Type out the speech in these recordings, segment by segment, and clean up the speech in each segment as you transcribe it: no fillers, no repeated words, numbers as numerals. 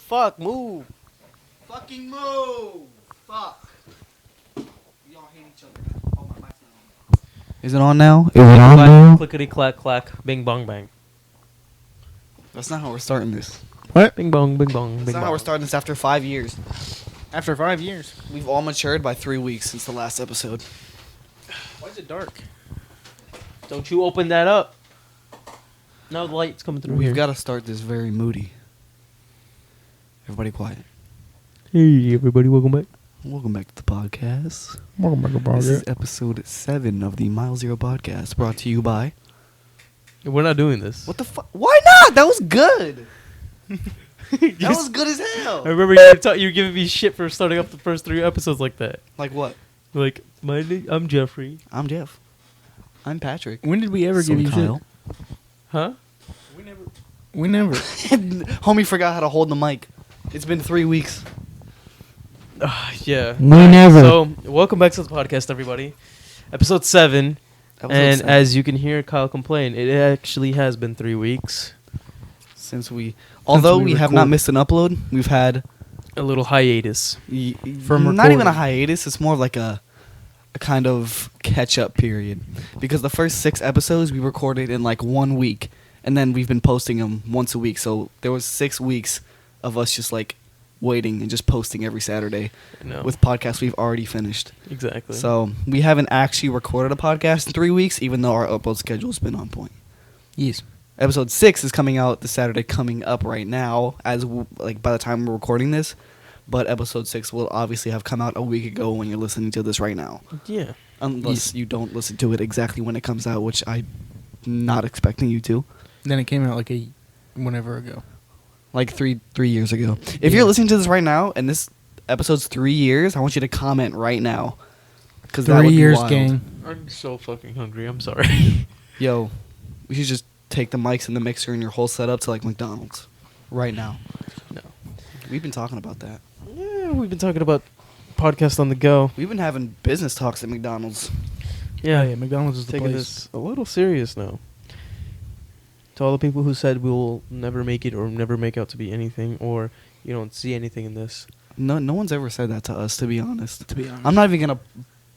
Fuck, move. Fucking move. Fuck. Y'all hate each other. Oh, my mic's not on. Is it on now? Is it on now? Clickety clack clack. Bing bong bang. That's not how we're starting this. What? Bing bong, bing bong, That's bing not bong. how we're starting this after 5 years. After 5 years. We've all matured by 3 weeks since the last episode. Why is it dark? Don't you open that up. No, the light's coming through We've here. got to start this very moody. Everybody quiet. Hey, everybody, welcome back. Welcome back to the podcast. Welcome back to This is episode 7 of the Mile Zero podcast, brought to you by... We're not doing this. What the fuck? Why not? That was good. That was good as hell. I remember you were giving me shit for starting up the first 3 episodes like that. Like what? Like, I'm Jeffrey. I'm Jeff. I'm Patrick. When did we ever So give you Kyle. shit? Huh? We never. Homie forgot how to hold the mic. It's been 3 weeks. Yeah. We never. So, welcome back to the podcast, everybody. Episode 7. And as you can hear Kyle complain, it actually has been 3 weeks. Although we have not record. missed an upload, we've had A little hiatus. from not even a hiatus. It's more of like a kind of catch-up period, because the first 6 episodes we recorded in like 1 week, and then we've been posting them once a week. So there was 6 weeks of us just like waiting and just posting every Saturday No. with podcasts we've already finished. Exactly. So we haven't actually recorded a podcast in 3 weeks, even though our upload schedule's been on point. Yes. Episode 6 is coming out the Saturday coming up right now, like by the time we're recording this. But episode 6 will obviously have come out a week ago when you're listening to this right now. Yeah. Unless you don't listen to it exactly when it comes out, which I'm not expecting you to. Then it came out like whenever ago. Like 3 years ago. If you're listening to this right now and this episode's 3 years, I want you to comment right now. 'Cause that 3 would be years, wild. gang. I'm so fucking hungry. I'm sorry. Yo, we should just take the mics and the mixer and your whole setup to like McDonald's right now. No. We've been talking about that. Yeah, we've been talking about podcast on the go. We've been having business talks at McDonald's. Yeah. Yeah, McDonald's is the Taking place. this a little serious now. To all the people who said we'll never make it or never make out to be anything, or you don't see anything in this. No one's ever said that to us, to be honest. To be honest. I'm not even going to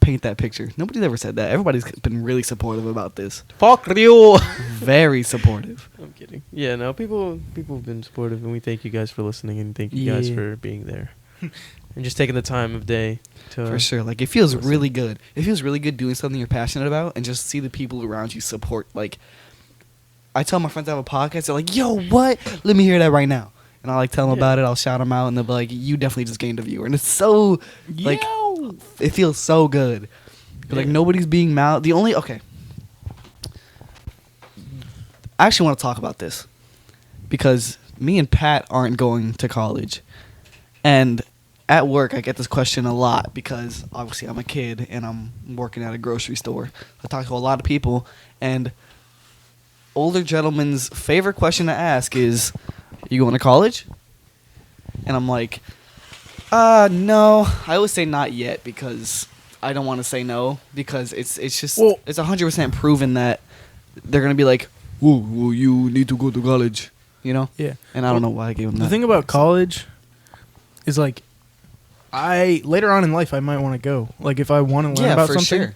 paint that picture. Nobody's ever said that. Everybody's been really supportive about this. Fuck you. Very supportive. I'm kidding. Yeah, no, people have been supportive, and we thank you guys for listening, and thank you guys Yeah. for being there, and just taking the time of day to. For sure. Like, it feels listen. really good. It feels really good doing something you're passionate about and just see the people around you support. Like, I tell my friends I have a podcast. They're like, yo, what? Let me hear that right now. And I'll, like, tell them Yeah. about it. I'll shout them out, and they'll be like, you definitely just gained a viewer. And it's so, like, Yo! it feels so good. Like, Yeah. nobody's being okay. I actually want to talk about this because me and Pat aren't going to college. And at work, I get this question a lot because obviously I'm a kid and I'm working at a grocery store. I talk to a lot of people, and older gentlemen's favorite question to ask is, you going to college? And I'm like, no. I always say not yet because I don't want to say no, because it's just, Well- it's 100% proven that they're going to be like, whoa, you need to go to college, you know? Yeah. And I don't know why I gave them that. The thing about college is like, later on in life I might want to go. Like if I want to learn about for something. sure.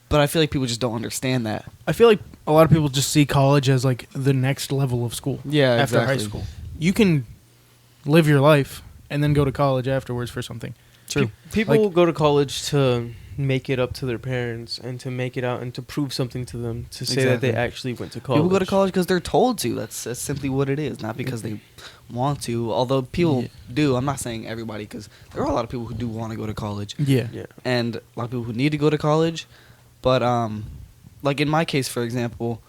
But I feel like people just don't understand that. I feel like a lot of people just see college as like the next level of school. Yeah, after exactly. high school. You can live your life and then go to college afterwards for something. True. People Like- go to college to make it up to their parents and to make it out and to prove something to them, to say that they Exactly. actually went to college. People go to college because they're told to. That's simply what it is, not because they want to. Although people Yeah. do. I'm not saying everybody, because there are a lot of people who do want to go to college. Yeah. Yeah. And a lot of people who need to go to college. But, like in my case, for example,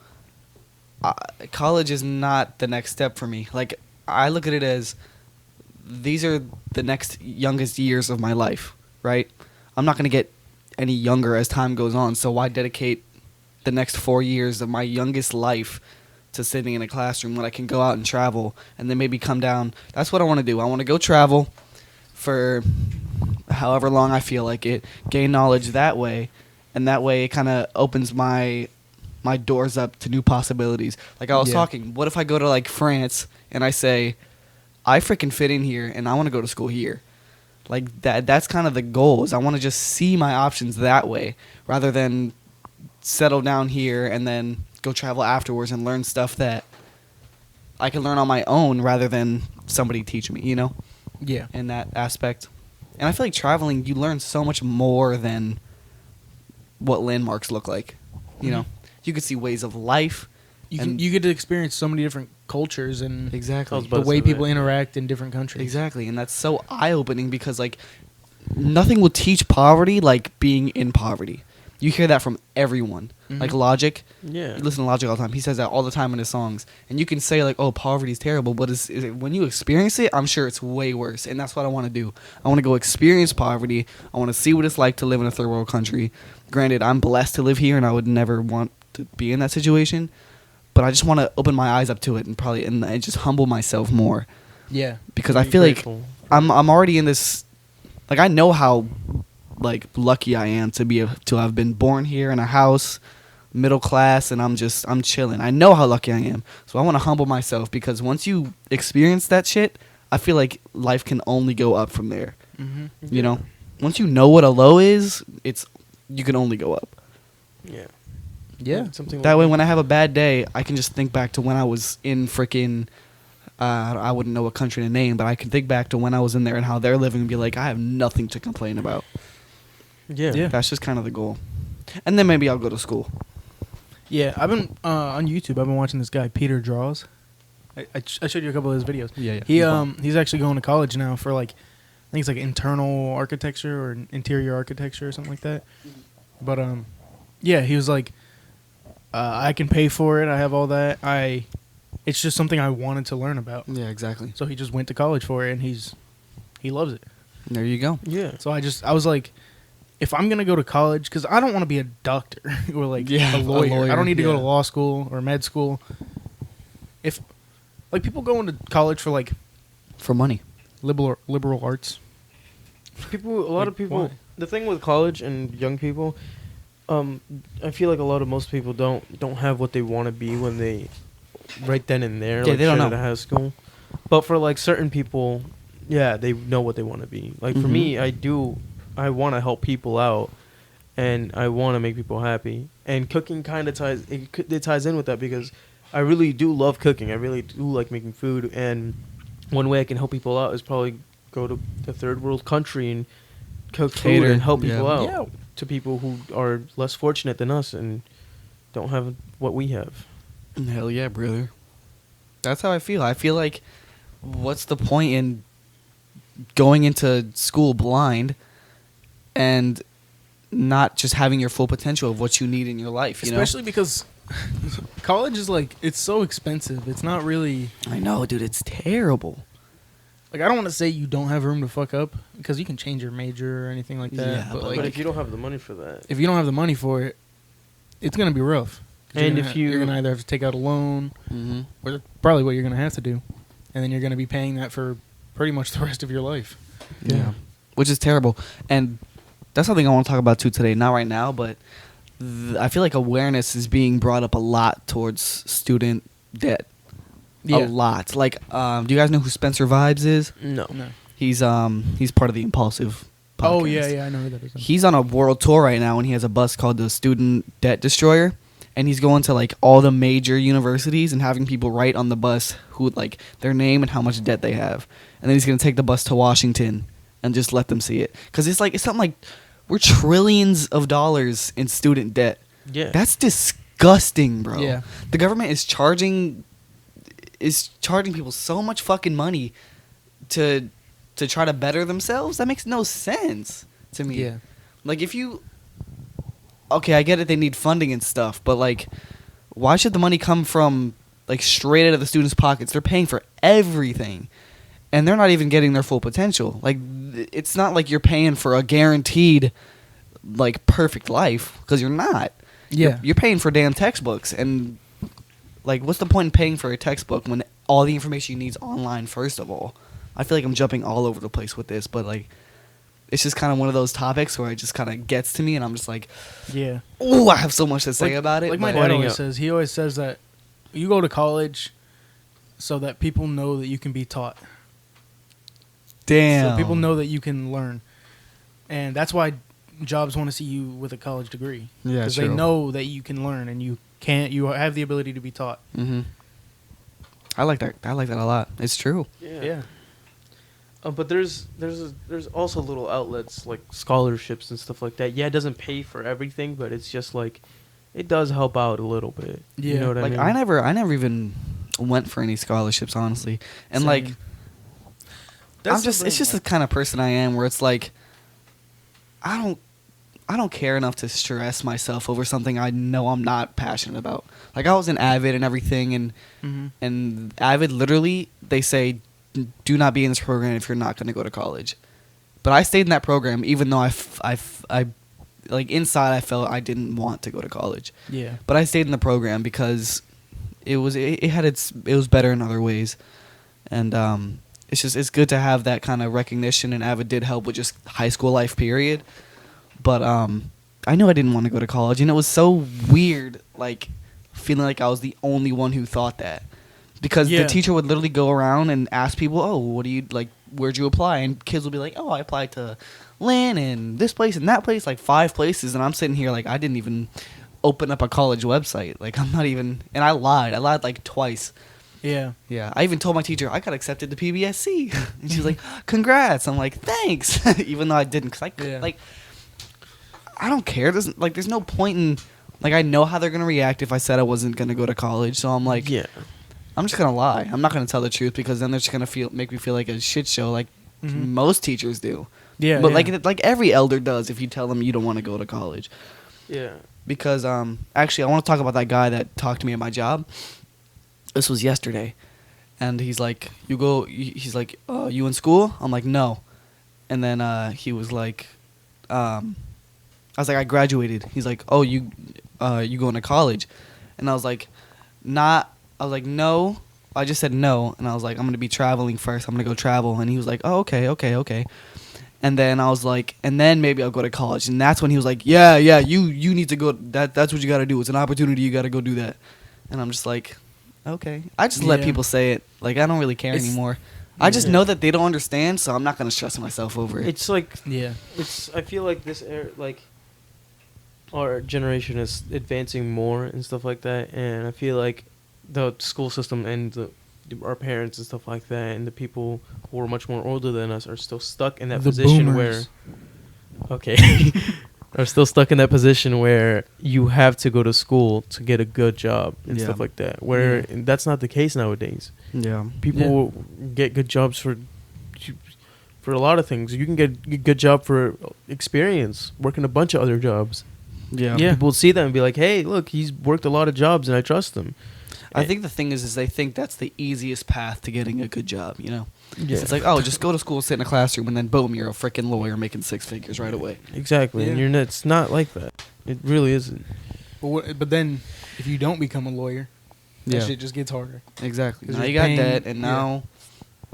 college is not the next step for me. Like, I look at it as these are the next youngest years of my life, right? I'm not going to get any younger as time goes on, so why dedicate the next 4 years of my youngest life to sitting in a classroom when I can go out and travel and then maybe come down? That's what I want to do. I want to go travel for however long I feel like it, gain knowledge that way, and that way it kind of opens my doors up to new possibilities. Like I was Yeah. talking, what if I go to like France and I say, I freaking fit in here and I want to go to school here. Like that's kind of the goal, is I want to just see my options that way rather than settle down here and then go travel afterwards and learn stuff that I can learn on my own rather than somebody teach me, you know, Yeah. in that aspect. And I feel like traveling, you learn so much more than what landmarks look like. You know, you could see ways of life. You get to experience so many different cultures and Exactly. the way people interact in different countries. Exactly, and that's so eye-opening because, like, nothing will teach poverty like being in poverty. You hear that from everyone. Mhm. Like Logic. Yeah. You listen to Logic all the time. He says that all the time in his songs. And you can say, like, oh, poverty's terrible, but when you experience it, I'm sure it's way worse. And that's what I want to do. I want to go experience poverty. I want to see what it's like to live in a third world country. Granted, I'm blessed to live here, and I would never want to be in that situation. But I just want to open my eyes up to it and just humble myself more. Yeah. Because I Be feel grateful. like I'm already in this, like, I know how, like, lucky I am to have been born here in a house, middle class, and I'm chilling. I know how lucky I am. So I want to humble myself, because once you experience that shit, I feel like life can only go up from there. Mm-hmm. You know? Once you know what a low is, you can only go up. Yeah. Yeah. Something That like way, when I have a bad day, I can just think back to when I was in freaking, I wouldn't know what country to name, but I can think back to when I was in there and how they're living and be like, I have nothing to complain about. Yeah. Yeah. That's just kind of the goal. And then maybe I'll go to school. Yeah, I've been on YouTube. I've been watching this guy Peter Draws. I showed you a couple of his videos. Yeah. He's actually going to college now for, like, I think it's like internal architecture or interior architecture or something like that. But yeah, he was like, I can pay for it. I have all that. It's just something I wanted to learn about. Yeah, exactly. So he just went to college for it, and he loves it. There you go. Yeah. So I was like, if I'm gonna go to college, because I don't want to be a doctor or like Yeah, a lawyer. I don't need to go yeah. to law school or med school. If like people go into college for like For money. liberal arts. A lot of Like, people. why? The thing with college and young people, I feel like most people don't have what they want to be when they, right then and there. Yeah, like they don't straight know. out of high school. But for like certain people, yeah, they know what they want to be. Like for me, I want to help people out, and I want to make people happy. And cooking kind of it ties in with that, because I really do love cooking. I really do like making food, and one way I can help people out is probably go to the third world country and cook food Cater, and help people yeah. out Yeah. to people who are less fortunate than us and don't have what we have. Hell yeah, brother. That's how I feel. I feel like, what's the point in going into school blind and not just having your full potential of what you need in your life, you Especially because college is like, it's so expensive. It's not really know? I know, dude. It's terrible. like, I don't want to say you don't have room to fuck up, because you can change your major or anything like that. Yeah, but but like, But if you don't have the money for that, if you don't have the money for it, it's gonna be rough. 'Cause And you're gonna either have to take out a loan, Mm-hmm. or that's probably what you're gonna have to do, and then you're gonna be paying that for pretty much the rest of your life. Yeah. Which is terrible. And that's something I want to talk about too today. Not right now, but I feel like awareness is being brought up a lot towards student debt. A lot. Like, do you guys know who Spencer Vibes is? no. No. He's part of the Impulsive podcast. Oh yeah, I know who that is. He's on a world tour right now, and he has a bus called the Student Debt Destroyer. And he's going to, like, all the major universities and having people write on the bus who, like, their name and how much debt they have. And then he's going to take the bus to Washington and just let them see it. Because it's something like, we're trillions of dollars in student debt. Yeah. That's disgusting, bro. Yeah. The government is charging people so much fucking money to try to better themselves. That makes no sense to me. Yeah. Like, if you... Okay, I get it, they need funding and stuff, but, like, why should the money come from, like, straight out of the students' pockets? They're paying for everything, and they're not even getting their full potential. Like, it's not like you're paying for a guaranteed, like, perfect life, because you're not. Yeah. You're paying for damn textbooks, and, like, what's the point in paying for a textbook when all the information you need is online, first of all? I feel like I'm jumping all over the place with this, but, like, it's just kind of one of those topics where it just kind of gets to me, and I'm just like, Yeah. oh, I have so much to say Like- about it. Like my but- dad Pointing always out- says, he always says that you go to college so that people know that you can be taught. Damn. So people know that you can learn, and that's why jobs want to see you with a college degree. Yeah, Because they true. know that you can learn and you can't. You have the ability to be taught. Mm-hmm. I like that. I like that a lot. It's true. Yeah. But there's also little outlets like scholarships and stuff like that. Yeah, it doesn't pay for everything, but it's just like it does help out a little bit. You Yeah. know what Like I mean? I never even went for any scholarships, honestly. And Same. like That's I'm the just thing, it's just the like- kind of person I am where it's like I don't care enough to stress myself over something I know I'm not passionate about. Like I was in Avid and everything, and Mhm. and Avid literally they say do not be in this program if you're not going to go to college. But I stayed in that program even though I like inside I felt I didn't want to go to college. Yeah. But I stayed in the program because it was better in other ways, and it's good to have that kind of recognition. And Avid did help with just high school life period. But I knew I didn't want to go to college, and it was so weird, like feeling like I was the only one who thought that, because Yeah. the teacher would literally go around and ask people, "Oh, what do you like? Where'd you apply?" And kids would be like, "Oh, I applied to Lynn and this place and that place, like 5 places." And I'm sitting here like I didn't even open up a college website. Like I'm not even, and I lied. I lied like twice. Yeah. Yeah, I even told my teacher I got accepted to PBSC, and she's like, "Congrats!" I'm like, "Thanks," even though I didn't, cause Yeah. like I don't care. There's no point in like I know how they're gonna react if I said I wasn't gonna go to college, so I'm like, Yeah. I'm just gonna lie. I'm not gonna tell the truth because then they're just gonna make me feel like a shit show, like Mhm. most teachers do. Yeah. but yeah. like every elder does if you tell them you don't want to go to college. Yeah. Because actually I want to talk about that guy that talked to me at my job. This was yesterday, and he's like, he's like, you in school? I'm like, no. And then he was like, I was like, I graduated. He's like, oh, you going to college? And I was like, not. I was like, no. I just said no, and I was like, I'm gonna be traveling first. I'm gonna go travel. And he was like, oh, okay. And then I was like, and then maybe I'll go to college. And that's when he was like, yeah, you need to go. That's what you got to do. It's an opportunity. You got to go do that. And I'm just like, okay. I just let Yeah. people say it. Like I don't really care It's- anymore. I just Yeah. know that they don't understand, so I'm not gonna stress myself over it. It's like Yeah. I feel like like our generation is advancing more and stuff like that, and I feel like the school system and our parents and stuff like that, and the people who are much more older than us are still stuck in that The position boomers. where, okay, are still stuck in that position where you have to go to school to get a good job and Yeah. stuff like that. Where Yeah. that's not the case nowadays. Yeah. People get good jobs for a lot of things. You can get a good job for experience, working a bunch of other jobs. Yeah. Yeah. People see them and be like, hey, look, he's worked a lot of jobs and I trust him. I think the thing is they think that's the easiest path to getting a good job, you know? Yeah. It's like, oh, just go to school, sit in a classroom, and then boom, you're a freaking lawyer making 6 figures right away. Exactly. And Yeah. it's not like that. It really isn't. But then, if you don't become a lawyer, that shit just gets harder. Exactly. 'Cause Now you're you got paying- debt, and yeah. now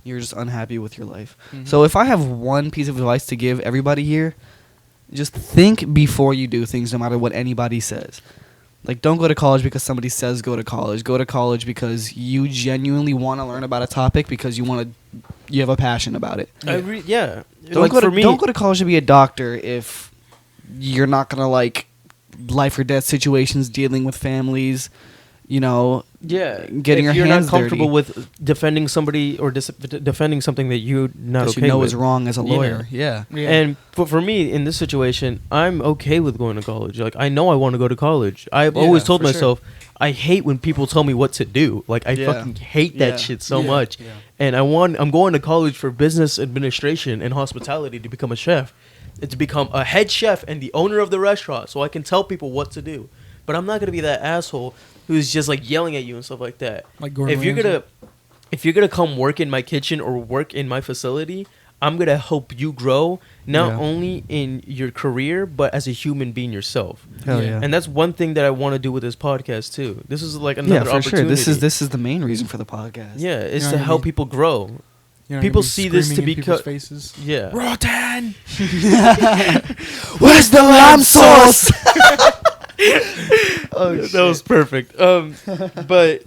you're just unhappy with your life. Mhm. So if I have one piece of advice to give everybody here, just think before you do things, no matter what anybody says. Like, don't go to college because somebody says go to college. Go to college because you genuinely want to learn about a topic because you have a passion about it. Yeah. Don't Like, go for to me, don't go to college to be a doctor if you're not gonna like life or death situations, dealing with families, you know. yeah, getting if your you're hands not comfortable dirty. with defending somebody or defending something that you're not That okay you know with. is wrong as a Yeah. lawyer. Yeah. Yeah. And for me, in this situation, I'm okay with going to college. Like, I know I want to go to college. I've Yeah, always told for sure. myself, I hate when people tell me what to do. Like, I Yeah. fucking hate that Yeah. shit so Yeah. much. Yeah. And I'm going to college for business administration and hospitality to become a chef. To become a head chef and the owner of the restaurant, so I can tell people what to do. But I'm not gonna be that asshole who's just like yelling at you and stuff like that. Like Gordon if you're Ramsay. gonna come work in my kitchen or work in my facility, I'm gonna help you grow not Yeah. only in your career but as a human being yourself. Hell Yeah. yeah. And that's one thing that I want to do with this podcast too. This is like another Yeah, for sure. opportunity. This is the main reason for the podcast. Yeah, it's You know to what I help mean? people grow. You're not people gonna be see this to screaming in be people's cut- faces. Yeah. Rotan. Where's the lamb sauce? Oh, that was perfect. But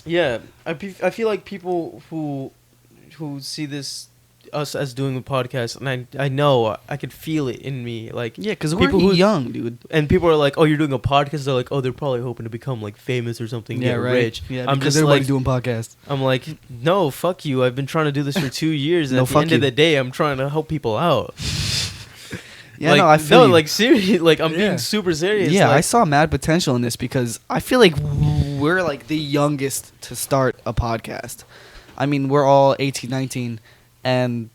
yeah, I feel like people who see this us as doing the podcast, and I know I could feel it in me, like Yeah, because we're people who- young, dude. and people are like, "Oh, you're doing a podcast." They're like, "Oh, they're probably hoping to become like famous or something, get rich." Yeah, I'm because just everybody's like, doing podcasts. I'm like, no, fuck you. I've been trying to do this for 2 years, and No, at the fuck end you. of the day, I'm trying to help people out. Yeah, like, no, I feel you. like seriously, like I'm Yeah. being super serious. Yeah, like, I saw mad potential in this because I feel like we're like the youngest to start a podcast. I mean, we're all 18, 19, and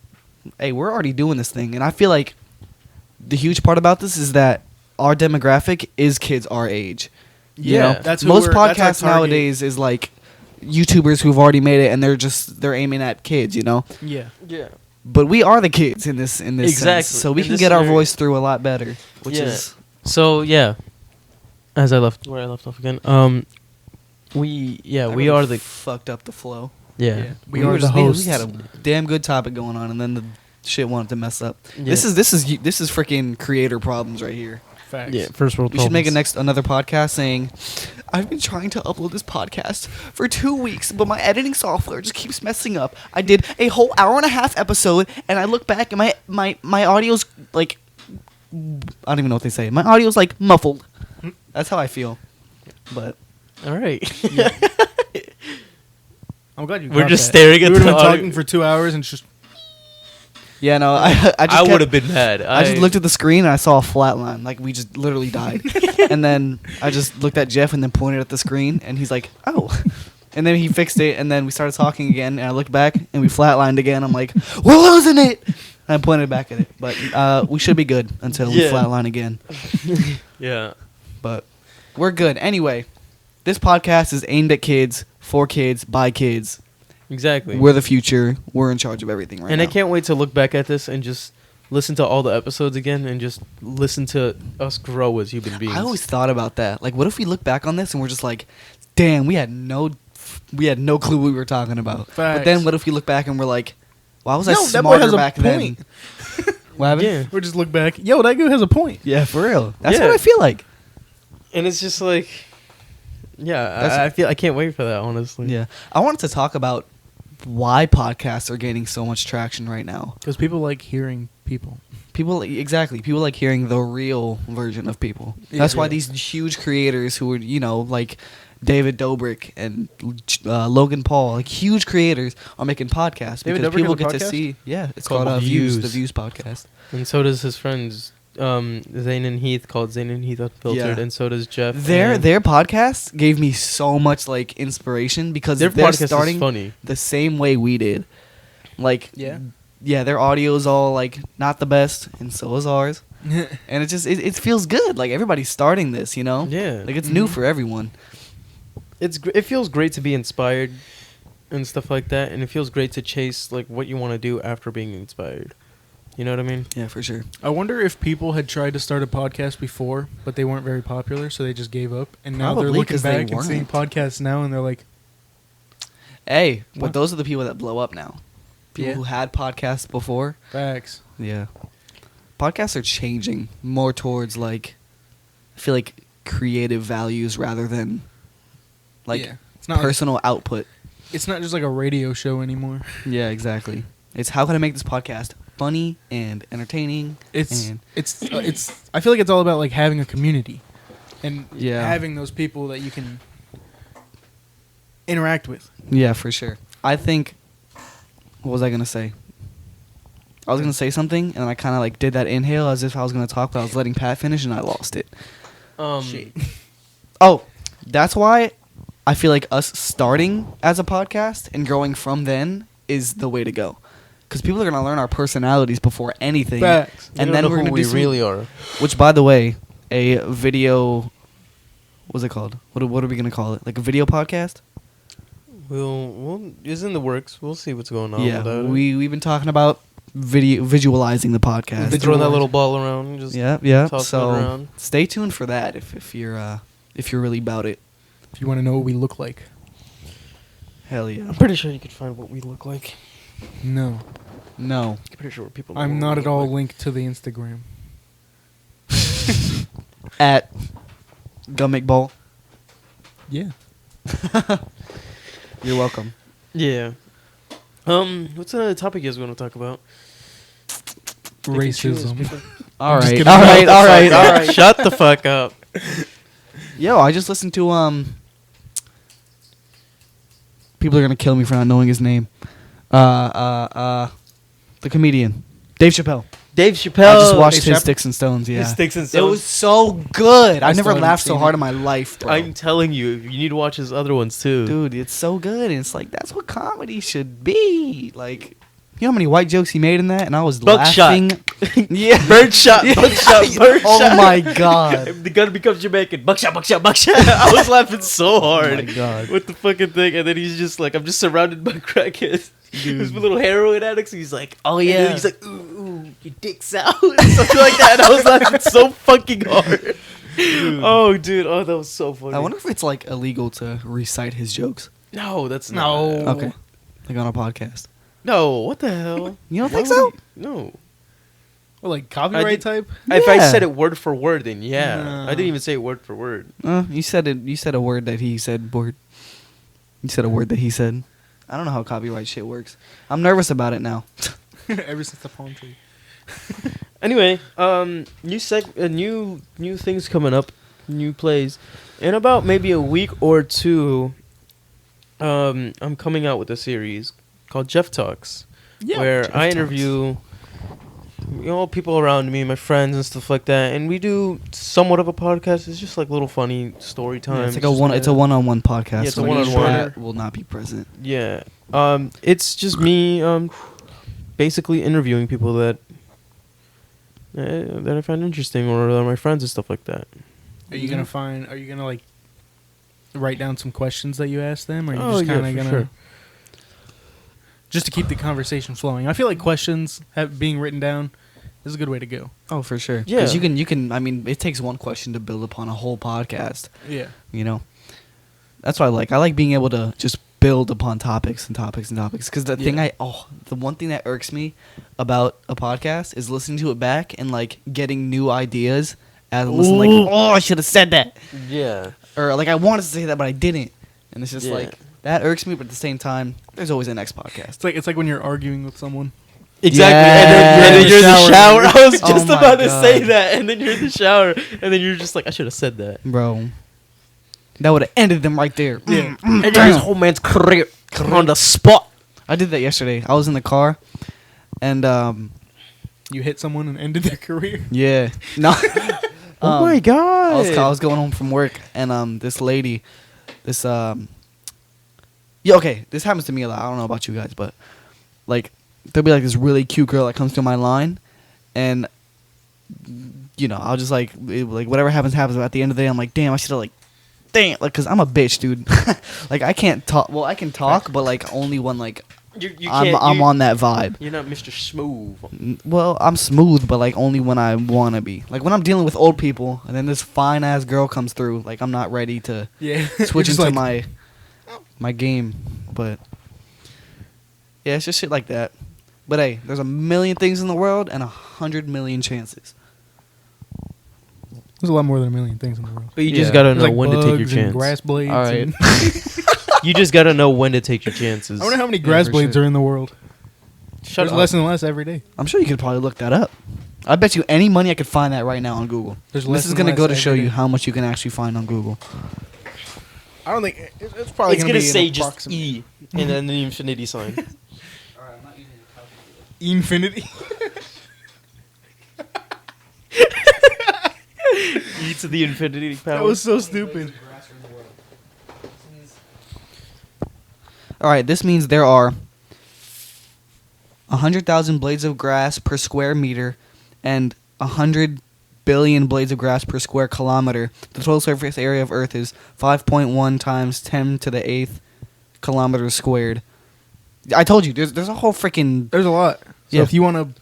hey, we're already doing this thing. And I feel like the huge part about this is that our demographic is kids our age. You Yeah. know? That's who Most that's our podcasts target. nowadays is like YouTubers who've already made it and they're aiming at kids, you know? Yeah. yeah. But we are the kids in this Exactly. sense, so we In can this get our scenario. voice through a lot better, which Yeah. is So yeah, as I left where I left off again. We I we really are the fucked up the flow. yeah. We are the we hosts. had a damn good topic going on, and then the shit wanted to mess up. Yeah. This is freaking creator problems right here. Facts. Yeah, first world. We should make problems. another podcast saying, "I've been trying to upload this podcast for 2 weeks, but my editing software just keeps messing up. I did a whole hour and a half episode, and I look back and my audio's like, I don't even know what they say. My audio's like muffled. That's how I feel. But All right. I'm glad you. We're got just that. staring at We would the have been audio. talking for 2 hours and just. yeah, no, I I would have been mad. I just looked at the screen and I saw a flat line. Like, we just literally died. And then I just looked at Jeff and then pointed at the screen. And he's like, oh. And then he fixed it. And then we started talking again. And I looked back and we flatlined again. I'm like, we're losing it. And I pointed back at it. But we should be good until we Yeah. flatline again. Yeah. But we're good. Anyway, this podcast is aimed at kids, for kids, by kids. Exactly. We're the future. We're in charge of everything right and now. I can't wait to look back at this and just listen to all the episodes again and just listen to us grow as human beings. I always thought about that. Like, what if we look back on this and we're just like, damn, we had no clue what we were talking about. But Facts. then what if we look back and we're like, why was I Yo, that boy has smarter a back point. then? What happened? Yeah. Or just look back. Yo, that guy has a point. Yeah, for real. That's Yeah. what I feel like. And it's just like, yeah, That's- I can't wait for that, honestly. Yeah. I wanted to talk about why podcasts are gaining so much traction right now. Because people like hearing people. People like hearing the real version of people. Yeah. That's why Yeah. these huge creators who are, like David Dobrik and Logan Paul, like huge creators, are making podcasts David because Dobrik people has a get to podcast? see. Yeah, it's Called called Views. the Views podcast. And so does his friends, Zane and Heath, called Zane and Heath Unfiltered, Yeah. and so does Jeff. Their and podcast gave me so much like inspiration because their they're podcast starting is funny. the same way we did. Like Yeah. their audio is all like not the best, and so is ours. And it just it feels good. Like everybody's starting this, Yeah. Like it's new Mhm. for everyone. It feels great to be inspired and stuff like that, and it feels great to chase like what you want to do after being inspired. You know what I mean? Yeah, for sure. I wonder if people had tried to start a podcast before, but they weren't very popular, so they just gave up. And now they're Probably looking 'cause they back and seeing weren't. podcasts now, and they're like, Hey, but What? those are the people that blow up now. People Yeah. who had podcasts before. facts. Yeah. Podcasts are changing more towards like I feel like creative values rather than like Yeah. It's not personal output. it's not just like a radio show anymore. Yeah, exactly. It's how can I make this podcast funny and entertaining? It's and it's I feel like it's all about like having a community and Yeah. having those people that you can interact with. yeah, for sure. I think what was I gonna say? I was gonna say something and I kinda like did that inhale as if I was gonna talk, but I was letting Pat finish and I lost it. Shit. Oh, that's why I feel like us starting as a podcast and growing from then is the way to go. Because people are going to learn our personalities before anything. Facts. You And don't then know we're who going to we do some, really are. which, by the way, a video... What's it called? What are we going to call it? Like a video podcast? We'll it's in the works. We'll see what's going on. Yeah, with that. we've been talking about visualizing the podcast. We've been throwing that little ball around. And just Yeah. tossing it So around. stay tuned for that if you're really about it. If you want to know what we look like. Hell yeah. I'm pretty sure you could find what we look like. No. No. I'm pretty sure people. Know I'm what not we at look all like. linked to the Instagram. At Gummick Bowl. Yeah. You're welcome. Yeah. What's another topic you guys want to talk about? Racism. All just right, kidding. all right, all right, all right. Shut the fuck up. Yo, I just listened to People are gonna kill me for not knowing his name. The comedian Dave Chappelle. Dave Chappelle. I just watched Dave his Chappelle? Sticks and Stones. Yeah, His Sticks and it Stones. was so good. I I never still haven't laughed so seen hard it. in my life, bro. I'm telling you, you need to watch his other ones too. Dude, it's so good, and it's like that's what comedy should be. Like, you know how many white jokes he made in that, and I was Buckshot. laughing. Yeah, Birdshot, buckshot, birdshot. Oh my god. The gun becomes Jamaican. Buckshot, buckshot, buckshot. I was laughing so hard. Oh my God. With the fucking thing, and then he's just like, I'm just surrounded by crackheads. There's little heroin addicts. He's like, Oh, and then yeah. he's like, ooh, your dick's out, something like that. And I was laughing so fucking hard. Oh, dude, oh, that was so funny. I wonder if it's like illegal to recite his jokes. No, that's No. not. Okay, like on a podcast. No, what the hell? You don't Why think would so? he- No. Well, like copyright did- type. If I Yeah. said it word for word, then yeah. No. I didn't even say it word for word. You said it. You said a word that he said. Word. You said a word that he said. I don't know how copyright shit works. I'm nervous about it now. Ever since the palm tree. Anyway, new things coming up, new plays. In about maybe a week or two, I'm coming out with a series called Jeff Talks, where Jeff I Talks. interview people around me, my friends and stuff like that, and we do somewhat of a podcast. It's just like little funny story time. It's like it's a one-on-one podcast. Yeah, it's a so one-on-one. Matt will not be present. Yeah. It's just me basically interviewing people that I find interesting, or that are my friends and stuff like that. Are you gonna like write down some questions that you ask them, or are you Oh, just yeah, kind of for gonna sure. just to keep the conversation flowing? I feel like questions being written down is a good way to go. Oh, for sure. Yeah. Because you can. I mean, it takes one question to build upon a whole podcast. Yeah. You know, that's what I like. I like being able to just build upon topics and topics and topics. Because the one thing that irks me about a podcast is listening to it back and like getting new ideas as I'm listening. Like, oh, I should have said that, Yeah. or like I wanted to say that but I didn't, and it's just Yeah. like that irks me. But at the same time, there's always a next podcast. It's like when you're arguing with someone. Exactly. Yeah. And then you're in the shower. I was Oh just my about to God. say that. And then you're in the shower. And then you're just like, I should have said that. Bro, that would have ended them right there. Yeah. And then his whole man's career on the spot. I did that yesterday. I was in the car, and You hit someone and ended their career. yeah, no. Oh my God. I was going home from work, and this lady, yeah, okay, this happens to me a lot. I don't know about you guys, but like there'll be like this really cute girl that comes through my line, and I'll just like whatever happens. At the end of the day, I'm like, damn, I should have cause I'm a bitch, dude. Like I can't talk. Well, I can talk, but like only when like I'm on that vibe. You're not Mr. Smooth. Well, I'm smooth, but like only when I wanna be. Like when I'm dealing with old people, and then this fine ass girl comes through, like I'm not ready to Yeah. switch Just into like, my game. But yeah, it's just shit like that. But hey, there's a million things in the world and 100 million chances. There's a lot more than a million things in the world. But you just Yeah. gotta There's know like when to take your bugs and chance. grass blades. All right. and- You just gotta know when to take your chances. I wonder how many Yeah, grass for blades sure. are in the world. Shut There's up. less and less every day. I'm sure you could probably look that up. I bet you any money I could find that right now on Google. There's less This is and gonna less go to every show day. you how much you can actually find on Google. I don't think it's probably It's gonna gonna be say an just approximate- E and then the infinity sign. infinity. E to the infinity power. That was so stupid. All right, this means there are 100,000 blades of grass per square meter and 100 billion blades of grass per square kilometer. The total surface area of Earth is 5.1 times 10 to the 8th kilometers squared. I told you, there's a whole freaking... There's a lot. So Yeah. if you want to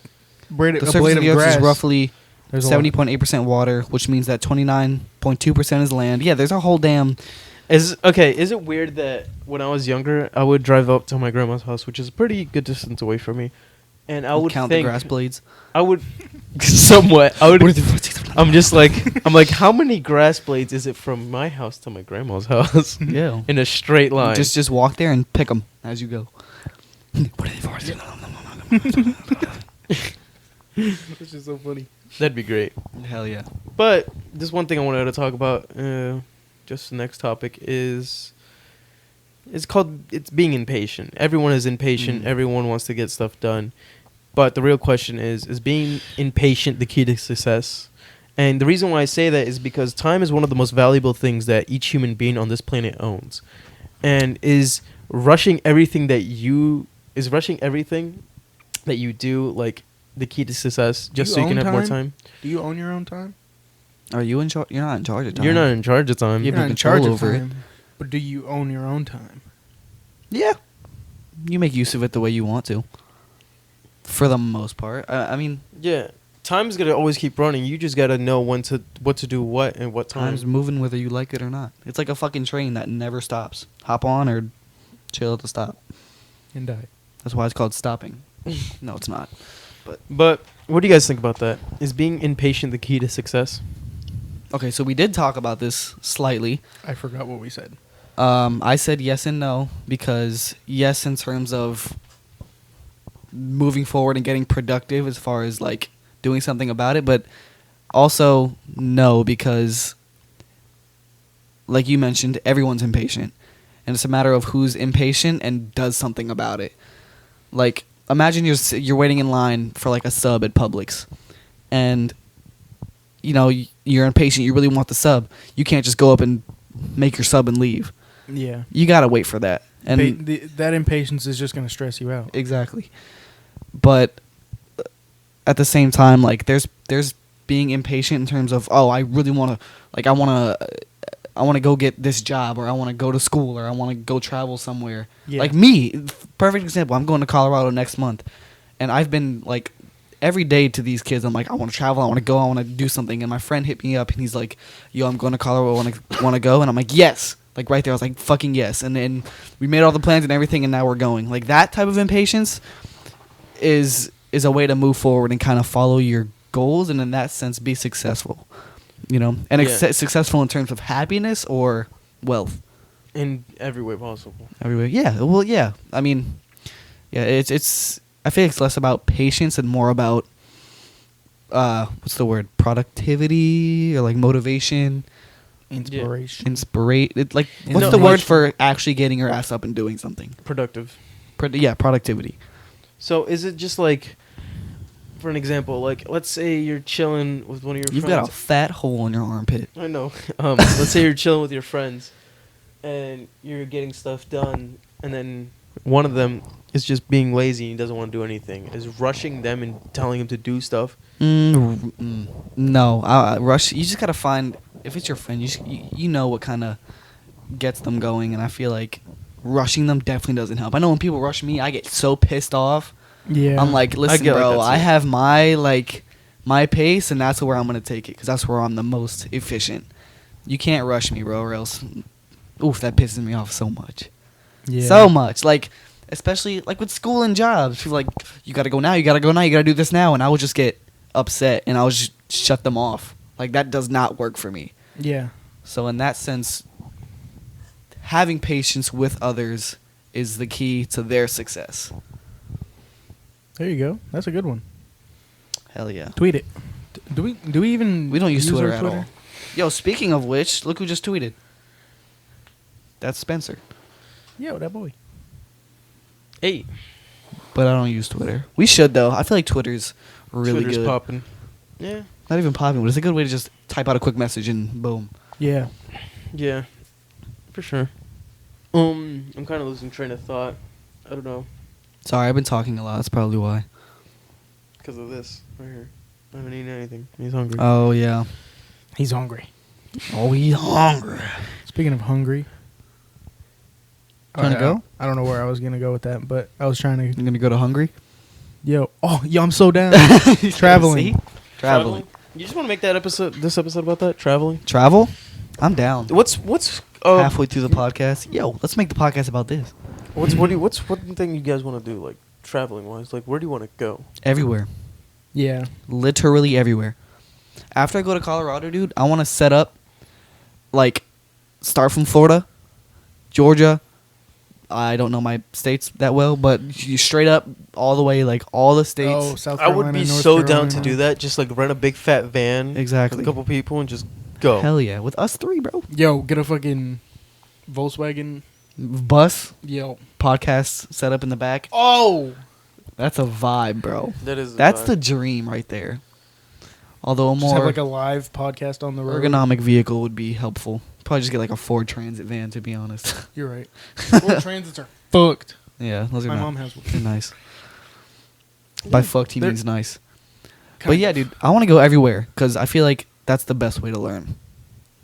braid The a surface blade of of the Earth grass, is roughly there's a lot. 70.8% water, which means that 29.2% is land. Yeah, there's a whole damn... Is it weird that when I was younger, I would drive up to my grandma's house, which is a pretty good distance away from me, and I would count think the grass blades. I would somewhat. I'm just like how many grass blades is it from my house to my grandma's house Yeah. in a straight line? Just walk there and pick them as you go. What are they for? Which is so funny. That'd be great. Hell yeah. But just one thing I wanted to talk about, just the next topic is, it's being impatient. Everyone is impatient. Everyone wants to get stuff done. But the real question is being impatient the key to success? And the reason why I say that is because time is one of the most valuable things that each human being on this planet owns. And is rushing everything that you do, like, the key to success, just so you can have more time? Do you own your own time? Are you in charge? You're not in charge of time. You're not in charge of time. You You're have not in control charge of over it. time. But do you own your own time? Yeah. You make use of it the way you want to. For the most part. I mean, Yeah. Time's going to always keep running. You just got to know what to do what and what time. time's moving whether you like it or not. It's like a fucking train that never stops. Hop on or chill at the stop. And die. That's why it's called stopping. No, it's not. But what do you guys think about that? Is being impatient the key to success? Okay, so we did talk about this slightly. I forgot what we said. I said yes and no because yes in terms of moving forward and getting productive as far as like doing something about it, but also no because like you mentioned, everyone's impatient. And it's a matter of who's impatient and does something about it. Like imagine you're waiting in line for like a sub at Publix and you know, you're impatient, you really want the sub. You can't just go up and make your sub and leave. Yeah. You got to wait for that. And that impatience is just going to stress you out. exactly. But at the same time, like there's being impatient in terms of, oh, I really want to, like I want to go get this job, or I want to go to school, or I want to go travel somewhere. Yeah. Like me, perfect example. I'm going to Colorado next month, and I've been like every day to these kids. I'm like, I want to travel, I want to go, I want to do something. And my friend hit me up, and he's like, yo, I'm going to Colorado, want to go, and I'm like, yes. Like right there, I was like, fucking yes. And then we made all the plans and everything, and now we're going. Like that type of impatience is a way to move forward and kind of follow your goals, and in that sense, be successful. You know, and successful in terms of happiness or wealth. In every way possible. Every way, yeah. Well, yeah. I mean, yeah. It's. I feel it's less about patience and more about what's the word? Productivity or like motivation. Inspiration. What's the word for actually getting your ass up and doing something? Productive. Productivity. So is it just like, for an example, like let's say you're chilling with one of your friends. You've got a fat hole in your armpit. I know. Let's say you're chilling with your friends, and you're getting stuff done, and then one of them is just being lazy and doesn't want to do anything. Is rushing them and telling them to do stuff. No, rush. You just gotta find, if it's your friend, you know what kind of gets them going, and I feel like rushing them definitely doesn't help. I know when people rush me, I get so pissed off. Yeah. I'm like, listen, like bro, that I too. have my pace, and that's where I'm gonna take it, because that's where I'm the most efficient. You can't rush me, bro, or else, oof, that pisses me off so much. Yeah. So much. Like, especially like with school and jobs. People like, you gotta go now, you gotta do this now, and I would just get upset, and I would just shut them off. Like, that does not work for me. Yeah. So in that sense, having patience with others is the key to their success. There you go. That's a good one. Hell yeah. Tweet it. Do we even? We don't use Twitter our at all. Yo, speaking of which, look who just tweeted. That's Spencer. Yo, that boy. Hey, But I don't use Twitter. We should, though. I feel like Twitter's really Twitter's good. popping. Yeah. Not even popping, but it's a good way to just type out a quick message and boom. Yeah. Yeah. For sure. I'm kind of losing train of thought. I don't know. Sorry, I've been talking a lot. That's probably why. Because of this right here. I haven't eaten anything. He's hungry. Oh, yeah. He's hungry. Oh, he's hungry. Speaking of hungry. Trying to go? I don't know where I was gonna go with that, but I was trying to. You gonna go to Hungary? Yo, I'm so down. Traveling. See? Traveling. You just want to make this episode about that? Traveling? Travel? I'm down. What's Halfway through the podcast. Yo, let's make the podcast about this. what's one thing you guys want to do, like traveling wise? Like, where do you want to go? Everywhere. Yeah. Literally everywhere. After I go to Colorado, dude, I want to set up, like, start from Florida, Georgia, I don't know my states that well, but you straight up all the way, like all the states. Oh, South I Carolina, would be North so Carolina. down to do that. Just like rent a big fat van, Exactly. with a couple people, and just go. Hell yeah, with us three, bro. Yo, get a fucking Volkswagen. Bus Yo. podcast set up in the back. Oh. That's a vibe, bro. That's The dream right there. Although a Just have more like a live podcast on the road. ergonomic vehicle would be helpful. Probably just get like a Ford Transit van, to be honest. You're right. Ford Transits are fucked. Yeah, those are My not- mom has one. they're nice. By fucked, he they're- means nice. Kind But yeah, of. dude, I want to go everywhere because I feel like that's the best way to learn.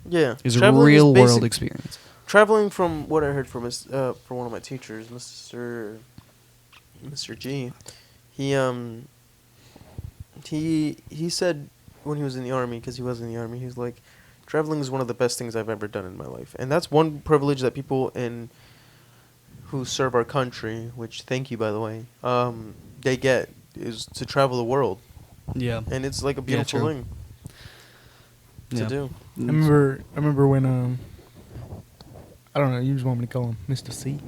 Yeah. Is a Traveling real basic- world experience. Traveling, from what I heard from one of my teachers, Mr. G, he said when he was in the army, because he was in the army, he was like, traveling is one of the best things I've ever done in my life, and that's one privilege that people who serve our country, which thank you by the way, they get, is to travel the world, Yeah. and it's like a beautiful true. thing to Yeah. do. I remember when I don't know, you just want me to call him Mr. C.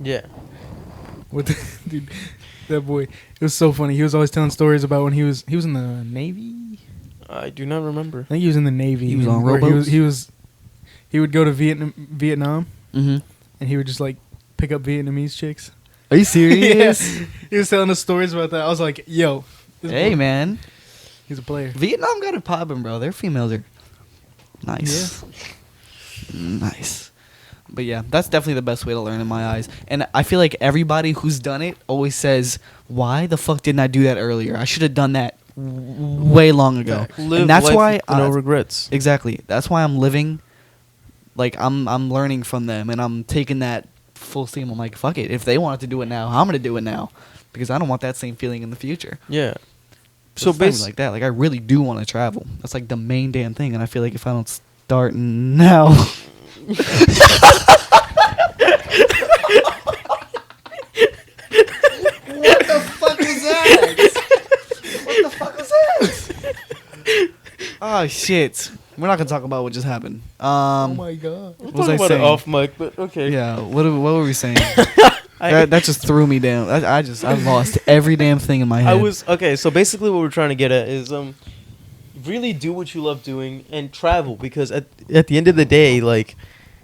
Yeah. With dude, that boy. It was so funny. He was always telling stories about when he was in the Navy. I do not remember. I think he was in the Navy. He was on where rowboats? He would go to Vietnam Mm-hmm. and he would just like pick up Vietnamese chicks. Are you serious? Yeah. He was telling us stories about that. I was like, yo. this Hey, boy, man. He's a player. Vietnam got it popping, bro. Their females are nice. Nice. But yeah, that's definitely the best way to learn in my eyes. And I feel like everybody who's done it always says, why the fuck didn't I do that earlier? I should have done that way long ago. Live And that's life why with no regrets. Exactly. That's why I'm living like I'm learning from them and I'm taking that full steam. I'm like, fuck it. If they wanted to do it now, I'm gonna do it now. Because I don't want that same feeling in the future. Yeah. So So basically like that. Like I really do want to travel. That's like the main damn thing. And I feel like if I don't start now What the fuck was that? What the fuck was that? Oh shit. We're not gonna talk about what just happened. Oh my god. We'll What was talk I about saying? it off mic, but okay. Yeah, what were we saying? that just threw me down. I lost every damn thing in my head. I was okay. So basically, what we're trying to get at is really do what you love doing and travel, because at the end of the day, like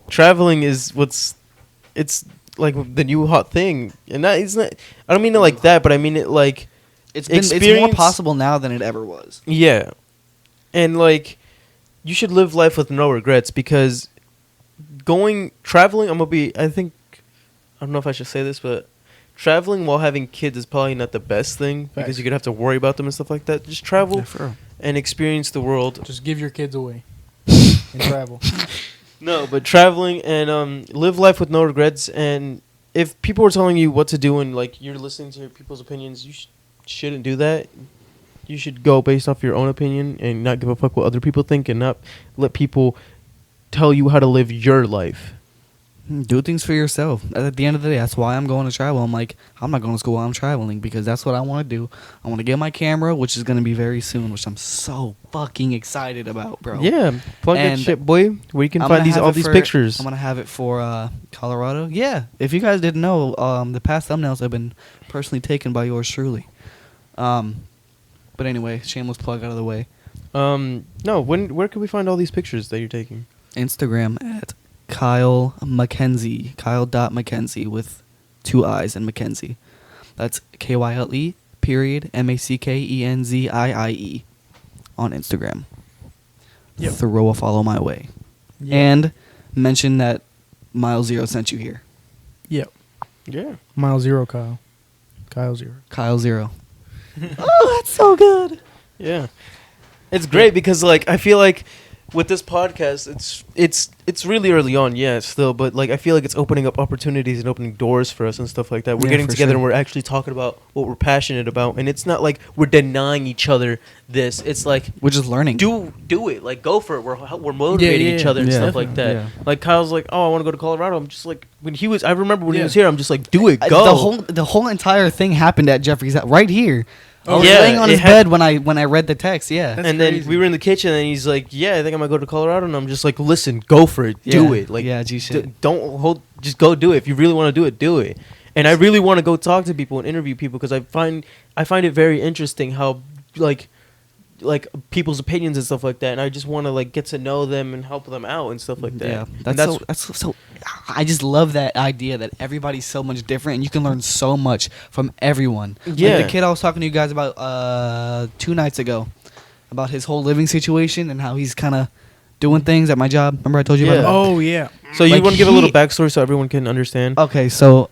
traveling is it's like the new hot thing, and that is not. I don't mean it like that, but I mean it like it's more experience- possible now than it ever was. yeah, and like you should live life with no regrets, because traveling. I think I don't know if I should say this, but traveling while having kids is probably not the best thing, because Facts. you're gonna have to worry about them and stuff like that. Just travel Yeah, for real. and experience the world. Just give your kids away and travel. No, but traveling and live life with no regrets. And if people are telling you what to do and like you're listening to people's opinions, you shouldn't do that. You should go based off your own opinion and not give a fuck what other people think, and not let people tell you how to live your life. Do things for yourself. At the end of the day, that's why I'm going to travel. I'm like, I'm not going to school while I'm traveling, because that's what I want to do. I want to get my camera, which is going to be very soon, which I'm so fucking excited about, bro. Yeah, plug that And shit, boy. Where you can I'm find gonna have all it these for- pictures. I'm gonna have it for Colorado. Yeah, if you guys didn't know, the past thumbnails have been personally taken by yours truly. But anyway, shameless plug out of the way. No, where can we find all these pictures that you're taking? Instagram at Kyle Mackenzie, Kyle.Mackenzie with 2 I's and Mackenzie. That's KYLE period MACKENZIIE on Instagram. Yep. Throw a follow my way. Yeah. And mention that Mile Zero sent you here. Yep. Yeah. Mile Zero, Kyle. Kyle Zero. Kyle Zero. Oh, that's so good. Yeah. It's great because like I feel like with this podcast it's really early on, yeah, still, but like I feel like it's opening up opportunities and opening doors for us and stuff like that. We're Yeah, getting for together sure. and we're actually talking about what we're passionate about, and it's not like we're denying each other this. It's like We're just learning. do it, like go for it. We're motivating yeah, each other and yeah. stuff like that. Yeah. Like Kyle's like, "Oh, I want to go to Colorado." I'm just like, I remember when he Yeah. was here, I'm just like, "Do it, go." The whole entire thing happened at Jeffrey's right here. I was Yeah, laying on it his had- bed when I read the text. Yeah. That's and then crazy. we were in the kitchen, and he's like, "Yeah, I think I might go to Colorado." And I'm just like, "Listen, go for it, do Yeah. it. Like, Yeah, G shit. don't hold, just go do it. If you really want to do it, do it." And I really want to go talk to people and interview people because I find it very interesting how like people's opinions and stuff like that, and I just want to like get to know them and help them out and stuff like that. Yeah, And that's so. I just love that idea that everybody's so much different, and you can learn so much from everyone. Yeah. Like the kid I was talking to you guys about 2 nights ago, about his whole living situation and how he's kind of doing things at my job. Remember I told you Yeah. about Oh yeah. So you Like, want to give a little he- backstory so everyone can understand? that? Okay, so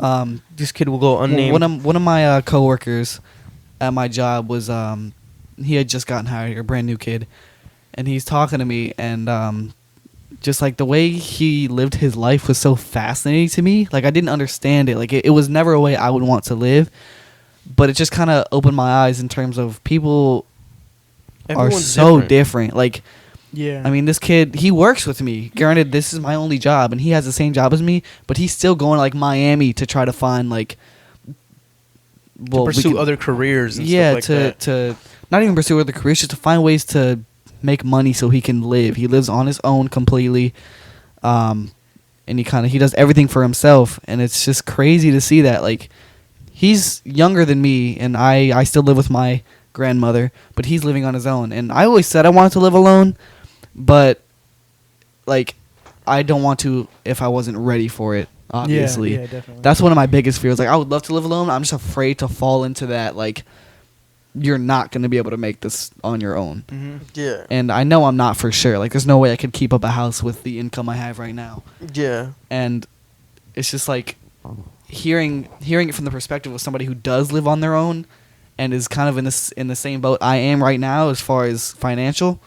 This kid will go unnamed. one of my coworkers at my job was he had just gotten hired, a brand new kid, and he's talking to me, and just like the way he lived his life was so fascinating to me. Like I didn't understand it. Like it was never a way I would want to live, but it just kind of opened my eyes in terms of people are Everyone's so different. Like Yeah. I mean, this kid, he works with me. Granted, this is my only job, and he has the same job as me, but he's still going to like Miami to try to find like. To pursue other careers and yeah, stuff like that. to not even pursue other careers, just to find ways to make money so he can live. He lives on his own completely, and he does everything for himself, and it's just crazy to see that. Like, he's younger than me, and I still live with my grandmother, but he's living on his own. And I always said I wanted to live alone, but like I don't want to if I wasn't ready for it. Obviously, Yeah, definitely. that's one of my biggest fears. Like I would love to live alone. I'm just afraid to fall into that. Like you're not going to be able to make this on your own. Mm-hmm. Yeah. And I know I'm not for sure. Like there's no way I could keep up a house with the income I have right now. Yeah. And it's just like hearing it from the perspective of somebody who does live on their own and is kind of in the same boat I am right now as far as financial.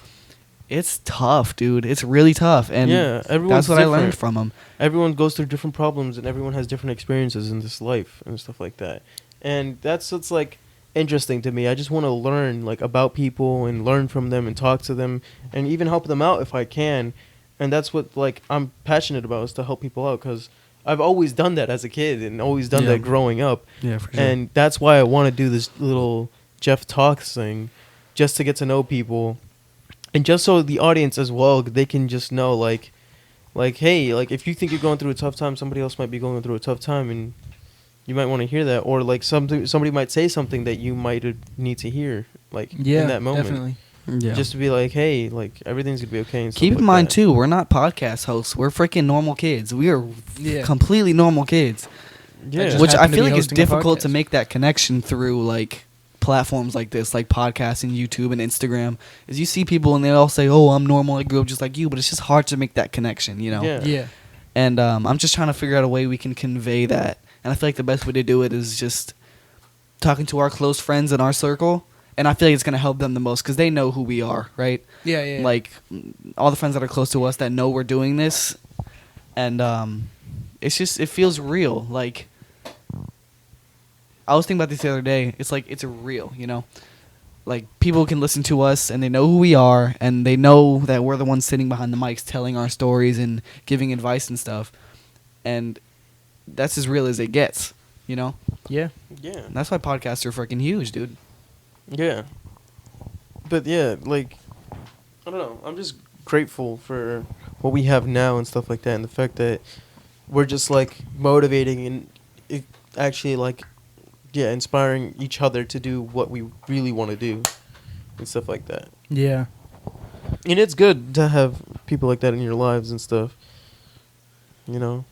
It's tough, dude. It's really tough, and Yeah, everyone's that's what I different. learned from him. Everyone goes through different problems, and everyone has different experiences in this life and stuff like that. And that's what's like interesting to me. I just want to learn like about people and learn from them and talk to them and even help them out if I can. And that's what like I'm passionate about, is to help people out, because I've always done that as a kid and always done Yeah. that growing up. Yeah, for And that's why I want to do this little Jeff Talks thing, just to get to know people. And just so the audience as well, they can just know, like, hey, like, if you think you're going through a tough time, somebody else might be going through a tough time, and you might want to hear that. Or, like, somebody might say something that you might need to hear, like, Yeah, in that moment. definitely. Yeah. Just to be like, hey, like, everything's going to be okay. And Keep stuff in like mind, that. too, we're not podcast hosts. We're freaking normal kids. We are Yeah. completely normal kids. Yeah. just Which I happen to feel be like is hosting a difficult to podcast. make that connection through, like, platforms like this, like podcasting, YouTube, and Instagram. Is you see people and they all say, oh, I'm normal, I grew up just like you, but it's just hard to make that connection, you know? Yeah. Yeah. And I'm just trying to figure out a way we can convey that. And I feel like the best way to do it is just talking to our close friends in our circle. And I feel like it's going to help them the most because they know who we are, right? Yeah, yeah. Like, all the friends that are close to us that know we're doing this. And it's just, it feels real. Like, I was thinking about this the other day. It's like, it's real, you know? Like, people can listen to us and they know who we are and they know that we're the ones sitting behind the mics telling our stories and giving advice and stuff. And that's as real as it gets, you know? yeah. Yeah. And that's why podcasts are freaking huge, dude. Yeah. But yeah, like, I don't know. I'm just grateful for what we have now and stuff like that, and the fact that we're just like motivating and actually like, yeah, inspiring each other to do what we really want to do and stuff like that. Yeah. And it's good to have people like that in your lives and stuff. You know?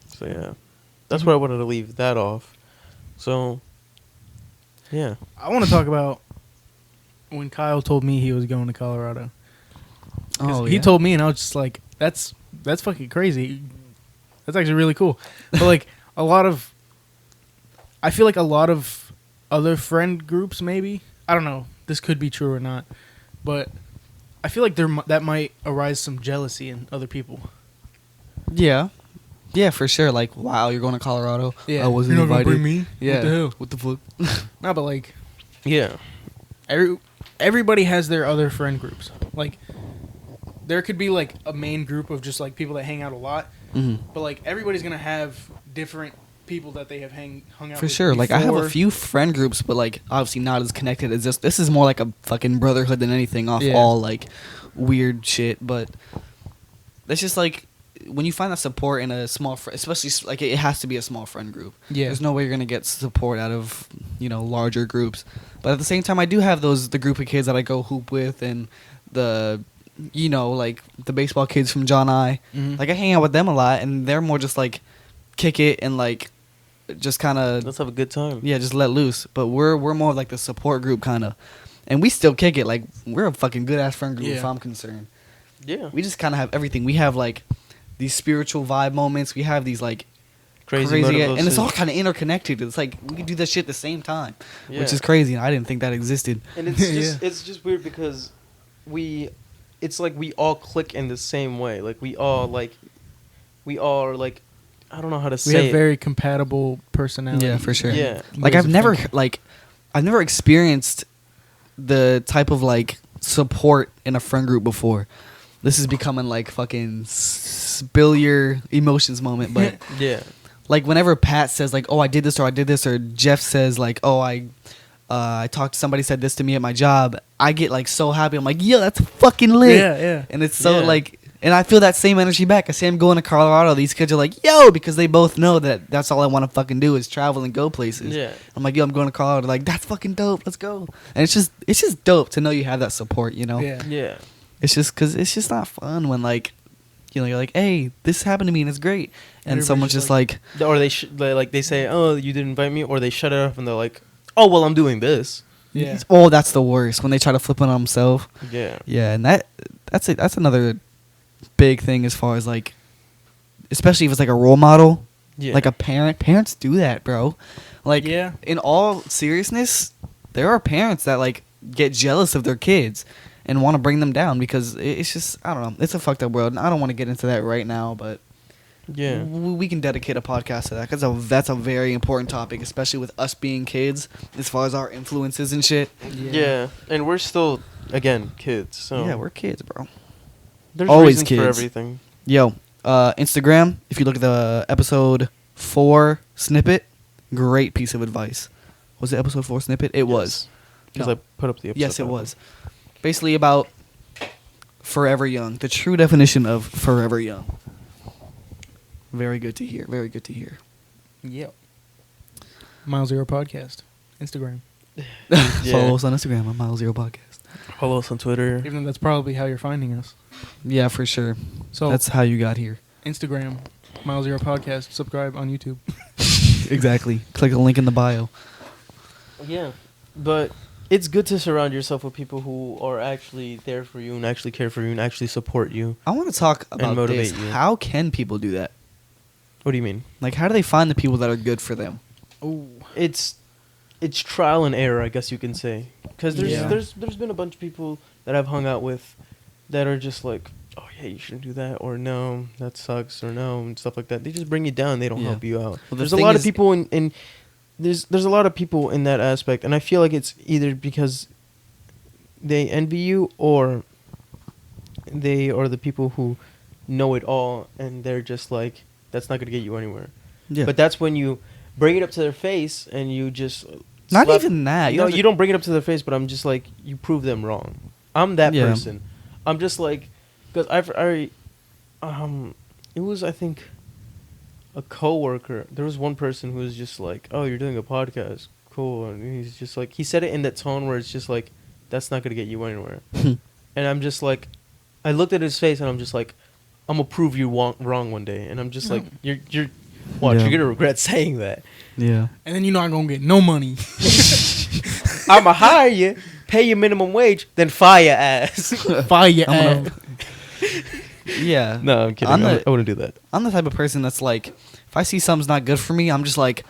So yeah. That's where I wanted to leave that off. So yeah. I want to talk about when Kyle told me he was going to Colorado. 'Cause Oh, he yeah? told me, and I was just like, "That's fucking crazy. That's actually really cool." But like I feel like a lot of other friend groups, maybe, I don't know, this could be true or not, but I feel like that might arise some jealousy in other people. Yeah. Yeah, for sure. Like, wow, you're going to Colorado. I wasn't You're not gonna invited. bring me? Yeah. What the hell? What the fuck? No, but like Yeah. everybody has their other friend groups. Like, there could be like a main group of just like people that hang out a lot, Mhm. but like everybody's gonna have different people that they have hung out For with sure. Like, I have a before. few friend groups, but, like, obviously not as connected as this. This is more like a fucking brotherhood than anything off Yeah. all, like, weird shit. But it's just, like, when you find that support in a small especially, like, it has to be a small friend group. Yeah. There's no way you're going to get support out of, larger groups. But at the same time, I do have the group of kids that I go hoop with and like, the baseball kids from John I. Mhm. Like, I hang out with them a lot, and they're more just, like, kick it and, like, just kind of Let's have a good time. yeah, just let loose. But we're more of like the support group kind of, and we still kick it. Like, we're a fucking good ass friend group if Yeah. I'm concerned. Yeah. We just kind of have everything. We have like these spiritual vibe moments. We have these like Crazy and it's motivations. all kind of interconnected. It's like we can do this shit at the same time, Yeah. which is crazy. And I didn't think that existed. And it's just it's just weird because it's like we all click in the same way. Like we all are like, I don't know how to We say have it. very compatible personalities. Yeah, for sure. Yeah. Like ways I've of never thinking. I've never experienced the type of like support in a friend group before. This is becoming like fucking spill your emotions moment, but Yeah. like whenever Pat says like, "Oh, I did this," or Jeff says like, "Oh, I talked to somebody said this to me at my job," I get like so happy. I'm like, "Yo, that's fucking lit!" Yeah, yeah. And it's so Yeah. like, and I feel that same energy back. I say I'm going to Colorado. These kids are like, "Yo," because they both know that that's all I want to fucking do is travel and go places. Yeah. I'm like, "Yo, I'm going to Colorado." Like, that's fucking dope. Let's go. And it's just dope to know you have that support. You know. Yeah. Yeah. It's just because it's just not fun when like, you're like, "Hey, this happened to me and it's great," and Everybody's someone's just just like, Or they say, "Oh, you didn't invite me," or they shut it off and they're like, "Oh, well, I'm doing this." Yeah. "Oh, that's the worst," when they try to flip it on themselves. Yeah. Yeah, and that's another big thing as far as like, especially if it's like a role model, Yeah. like a parent. Parents do that, bro. Like, Yeah. in all seriousness, there are parents that like get jealous of their kids and want to bring them down because it's just, I don't know, it's a fucked up world. And I don't want to get into that right now, but Yeah. we can dedicate a podcast to that because that's a very important topic, especially with us being kids, as far as our influences and shit. Yeah. And we're still, again, kids. So Yeah, we're kids, bro. there's always reasons for kids. everything. Yo, Instagram, if you look at the episode 4 snippet, great piece of advice. Was it episode 4 snippet? It was. Because No. I put up the episode. Yes, it title. was. Basically about forever young. The true definition of forever young. Very good to hear. Very good to hear. Yep. Mile Zero Podcast. Instagram. Follow us on Instagram at Mile Zero Podcast. Follow us on Twitter. Even though that's probably how you're finding us. Yeah, for sure. So That's how you got here. Instagram, Mile Zero Podcast. Subscribe on YouTube. Exactly. Click the link in the bio. Yeah. But it's good to surround yourself with people who are actually there for you and actually care for you and actually support you. I want to talk about motivate this. you. How can people do that? What do you mean? Like, how do they find the people that are good for them? Oh. It's trial and error, I guess you can say. Because Yeah. there's been a bunch of people that I've hung out with that are just like, "Oh yeah, you shouldn't do that," or "No, that sucks," or "No," and stuff like that. They just bring you down. They don't Yeah. help you out. Well, the There's a thing lot of is- people in there's a lot of people in that aspect, and I feel like it's either because they envy you or they are the people who know it all, and they're just like, that's not gonna get you anywhere. Yeah. But that's when you bring it up to their face and you just Not slap- even that. No, you don't bring it up to their face, but I'm just like, you prove them wrong. I'm that Yeah. person. I'm just like, because it was, I think, a coworker. There was one person who was just like, "Oh, you're doing a podcast, cool," and he's just like, he said it in that tone where it's just like, that's not gonna get you anywhere. And I'm just like, I looked at his face and I'm just like, I'm gonna prove you wrong one day. And I'm just like, you're watch, Yeah. you're gonna regret saying that. Yeah. And then you're not going to get no money. I'ma hire you, pay you minimum wage, then fire your ass. Fire your I'm ass. Yeah. No, I'm kidding. I'm I the- wouldn't do that. I'm the type of person that's like, if I see something's not good for me, I'm just like,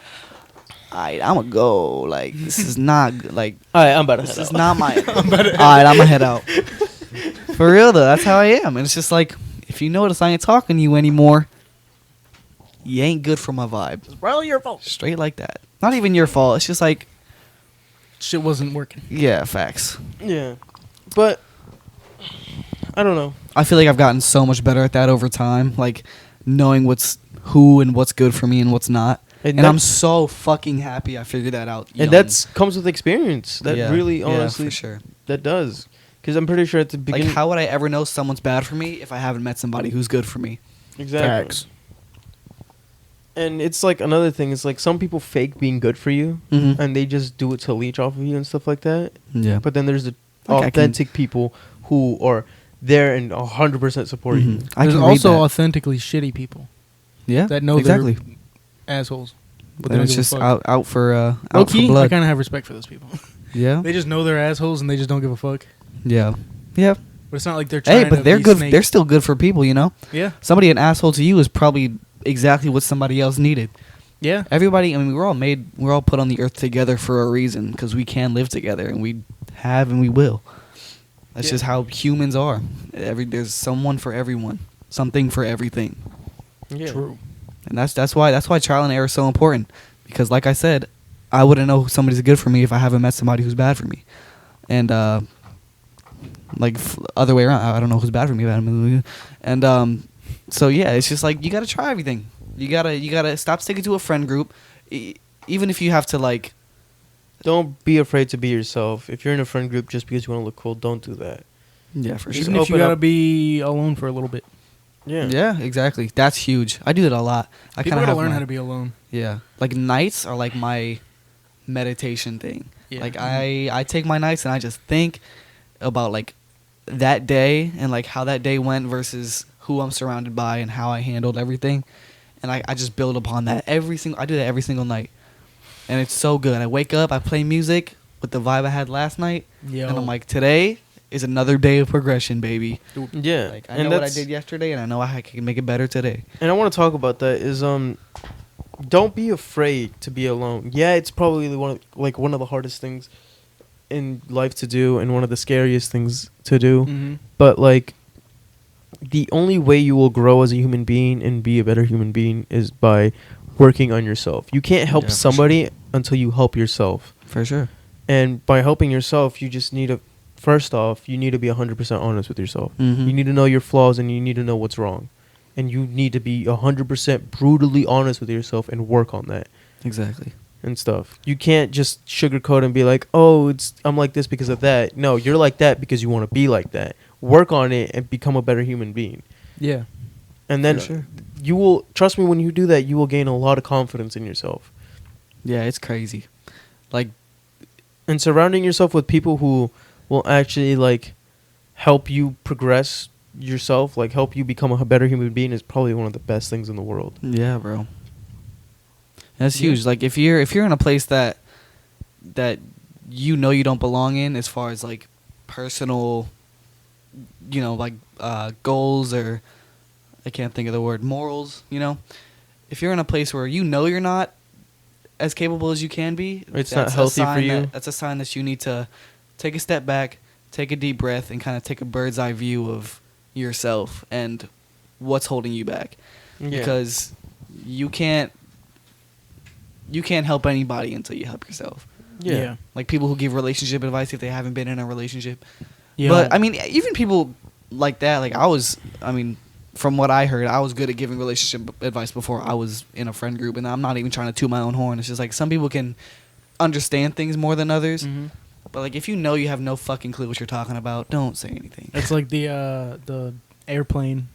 I'm gonna go. Like, this is not good. Like, All right, I'm about to this head is out. not my. All right, I'm gonna head out. For real though, that's how I am. And it's just like, if you notice I ain't talking to you anymore, you ain't good for my vibe. It's probably your fault. Straight like that. Not even your fault. It's just like, Shit wasn't working. yeah, facts. Yeah, but I don't know. I feel like I've gotten so much better at that over time. Like, knowing what's who and what's good for me and what's not. And I'm so fucking happy I figured that out. And that's comes with experience. That really, honestly, for sure. that does. Because I'm pretty sure at the beginning... Like, how would I ever know someone's bad for me if I haven't met somebody who's good for me? Exactly. Facts. And it's like another thing. It's like some people fake being good for you, and they just do it to leech off of you and stuff like that. Yeah. But then there's the authentic people who are there and 100% support you. There's also authentically shitty people. Yeah. That know exactly. they're assholes. But And it's just out for Low key, blood. I kind of have respect for those people. Yeah. They just know they're assholes and they just don't give a fuck. Yeah. Yeah. But it's not like they're trying to they're be good. snake. They're still good for people, you know? Yeah. Somebody an asshole to you is probably exactly what somebody else needed. Yeah. Everybody, I mean, we're all put on the earth together for a reason because we can live together and we have and we will. That's just how humans are. There's someone for everyone, something for everything. Yeah. True. And that's why trial and error is so important because, like I said, I wouldn't know somebody's good for me if I haven't met somebody who's bad for me, and other way around, I don't know who's bad for me. And so yeah, it's just like you gotta try everything. You gotta stop sticking to a friend group, even if you have to like. Don't be afraid to be yourself. If you're in a friend group just because you want to look cool, don't do that. Yeah, for Even sure. if you gotta be alone for a little bit. Yeah. Yeah, exactly. That's huge. I do that a lot. People gotta learn how to be alone. Yeah, like nights are like my meditation thing. Yeah. Like I take my nights and I just think about like that day and like how that day went versus who I'm surrounded by and how I handled everything, and I just build upon that I do that every single night, and it's so good. I wake up, I play music with the vibe I had last night, and I'm like, today is another day of progression, baby. Yeah. Like I know what I did yesterday, and I know I can make it better today. And I want to talk about that is don't be afraid to be alone. Yeah, it's probably one of the hardest things in life to do and one of the scariest things to do. Mm-hmm. But like the only way you will grow as a human being and be a better human being is by working on yourself. You can't help somebody until you help yourself. For sure. And by helping yourself, you just need to first off, you need to be 100% honest with yourself. Mm-hmm. You need to know your flaws and you need to know what's wrong. And you need to be 100% brutally honest with yourself and work on that. Exactly. And stuff. You can't just sugarcoat and be like, oh, I'm like this because of that. No, you're like that because you want to be like that. Work on it and become a better human being. Yeah. And then you will, trust me, when you do that, you will gain a lot of confidence in yourself. Yeah, it's crazy. Like, and surrounding yourself with people who will actually like help you progress yourself, like help you become a better human being, is probably one of the best things in the world. Yeah, bro. That's huge. Like if you're in a place that you know you don't belong in, as far as like personal, you know, like goals, or I can't think of the word, morals, you know. If you're in a place where you know you're not as capable as you can be, it's not healthy for you. That's a sign that you need to take a step back, take a deep breath, and kind of take a bird's eye view of yourself and what's holding you back. Yeah. Because you can't help anybody until you help yourself. Yeah. Like people who give relationship advice if they haven't been in a relationship. Yeah. But I mean, even people like that, like from what I heard, I was good at giving relationship advice before I was in a friend group, and I'm not even trying to toot my own horn. It's just like some people can understand things more than others. Mm-hmm. But like if you know you have no fucking clue what you're talking about, don't say anything. It's like the airplane.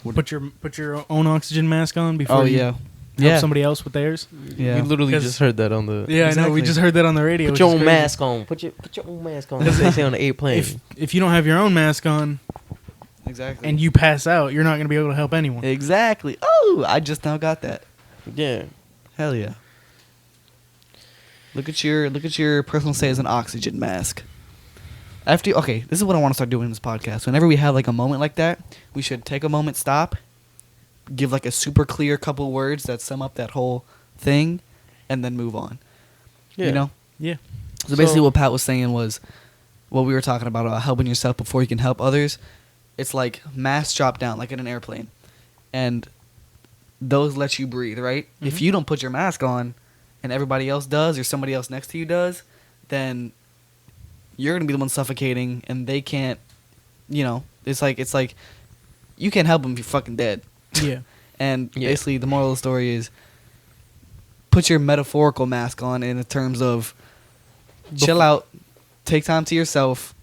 Put your own oxygen mask on before you help somebody else with theirs. Yeah. We literally just heard that on the... Yeah, exactly. I know. We just heard that on the radio. Put your own mask on. Put your own mask on. That's what they say on the airplane. If you don't have your own mask on... Exactly. And you pass out, you're not going to be able to help anyone. Exactly. Oh, I just now got that. Yeah. Hell yeah. Look at your personal say as an oxygen mask. Okay, this is what I want to start doing in this podcast. Whenever we have like a moment like that, we should take a moment, stop, give like a super clear couple words that sum up that whole thing, and then move on. Yeah. You know? Yeah. So basically what Pat was saying was what we were talking about helping yourself before you can help others. It's like masks drop down, like in an airplane. And those let you breathe, right? Mm-hmm. If you don't put your mask on and everybody else does or somebody else next to you does, then you're going to be the one suffocating and they can't, you know, it's like you can't help them if you're fucking dead. Yeah. And basically the moral of the story is put your metaphorical mask on in terms of chill out, take time to yourself,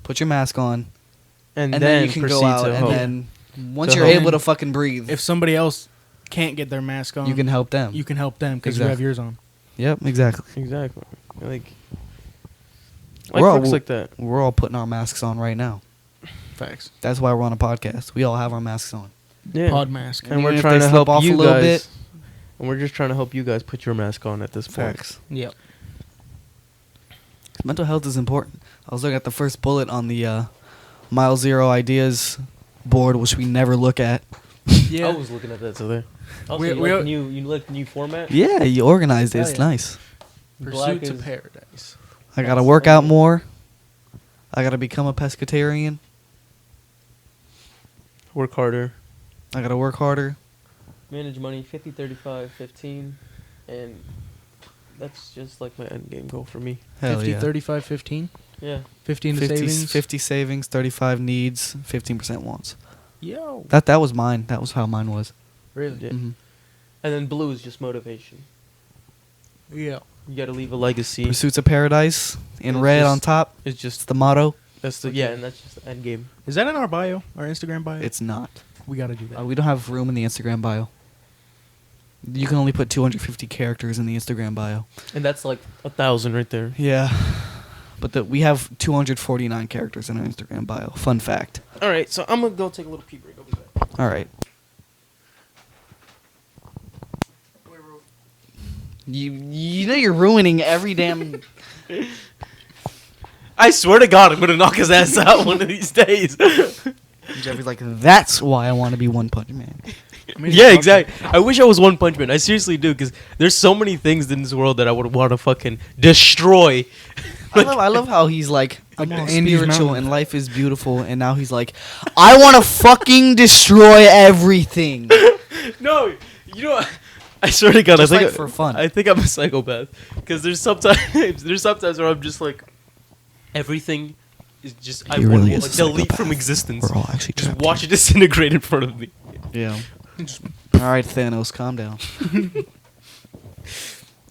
put your mask on, and then you can go proceed out, to and help. then once To you're help. able to fucking breathe, If somebody else can't get their mask on, you can help them. You can help them because you Exactly. have yours on. Yep, exactly. Exactly. Like We're all- folks like that. We're all putting our masks on right now. Facts. That's why we're on a podcast. We all have our masks on. Yeah. Pod mask. And And even we're if trying they to slip help off a you little guys. bit- And we're just trying to help you guys put your mask on at this point. Facts. Yep. Mental health is important. I was looking at the first bullet on the Mile Zero Ideas board, which we never look at. Yeah. I was looking at that today. Also, We- you we- like you like the new format? Yeah, you organized it. Hell It's yeah. nice. Black Pursuit to is- paradise. I gotta That's work out funny. more. I gotta become a pescatarian. Work harder. I gotta work harder. Manage money 50, 35, 15. And that's just like my end game goal for me. Hell 50, yeah. 35, 15. Yeah. 15 to 50 savings. 50 savings, 35 needs, 15% wants. Yo. That was mine. That was how mine was. Really? Yeah. Mhm. And then blue is just motivation. Yeah. You got to leave a legacy. Pursuits of Paradise in It's red just- on top. It's It's just the motto. that's the yeah, and that's just the end game. Is that in our bio? Our Instagram bio? It's not. We got to do that. We don't have room in the Instagram bio. You can only put 250 characters in the Instagram bio. And that's like 1,000 right there. Yeah. But we have 249 characters in our Instagram bio. Fun fact. All right, so I'm gonna go take a little pee break. I'll be back. All right. You know you're ruining every damn. I swear to God, I'm gonna knock his ass out one of these days. Jeffrey's like, that's why I want to be One Punch Man. I mean, Yeah, exactly. I wish I was One Punch Man. I seriously do, because there's so many things in this world that I would want to fucking destroy. I love how he's like, I'm Like all the Andes spiritual Mountains. and life is beautiful, and now he's like, I want to fucking destroy everything. No, you know, I swear to God, Just I think like for fun. I think I'm a psychopath, because there's sometimes where I'm just like, everything is just I He want really to is a delete from psychopath. existence. We're all actually Just trapped watch here. it disintegrate in front of me. Yeah. All right, Thanos, calm down.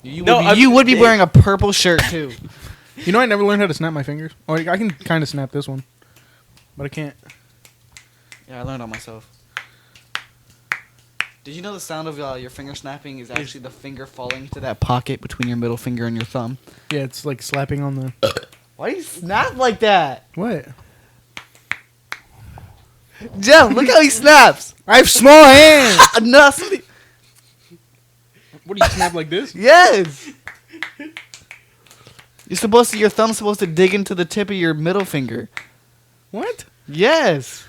You No, I'm- would be wearing a purple shirt too. You know, I never learned how to snap my fingers. Oh, I can kind of snap this one, but I can't. Yeah, I learned on myself. Did you know the sound of your finger snapping is actually the finger falling into that pocket between your middle finger and your thumb? Yeah, it's like slapping on the. Why do you snap like that? What? Jeff, look how he snaps. I have small hands. No, somebody- What do you snap like this? yes. Your thumb's supposed to dig into the tip of your middle finger. What? Yes.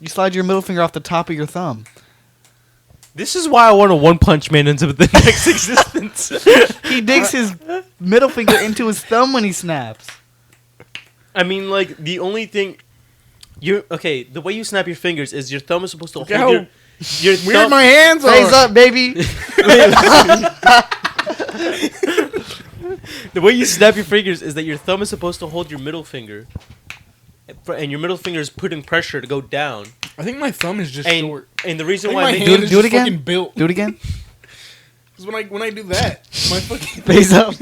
You slide your middle finger off the top of your thumb. This is why I want a One Punch Man into the next existence. He digs his middle finger into his thumb when he snaps. I mean, like, the only thing the way you snap your fingers is your thumb is supposed to hold how your Weird thumb. my hands are. Face up, baby. The way you snap your fingers is that your thumb is supposed to hold your middle finger, and your middle finger is putting pressure to go down. I think my thumb is just And short. and the I reason think why my they hand is do it just again? fucking built. Do it again. Because when I do that, my fucking Face up.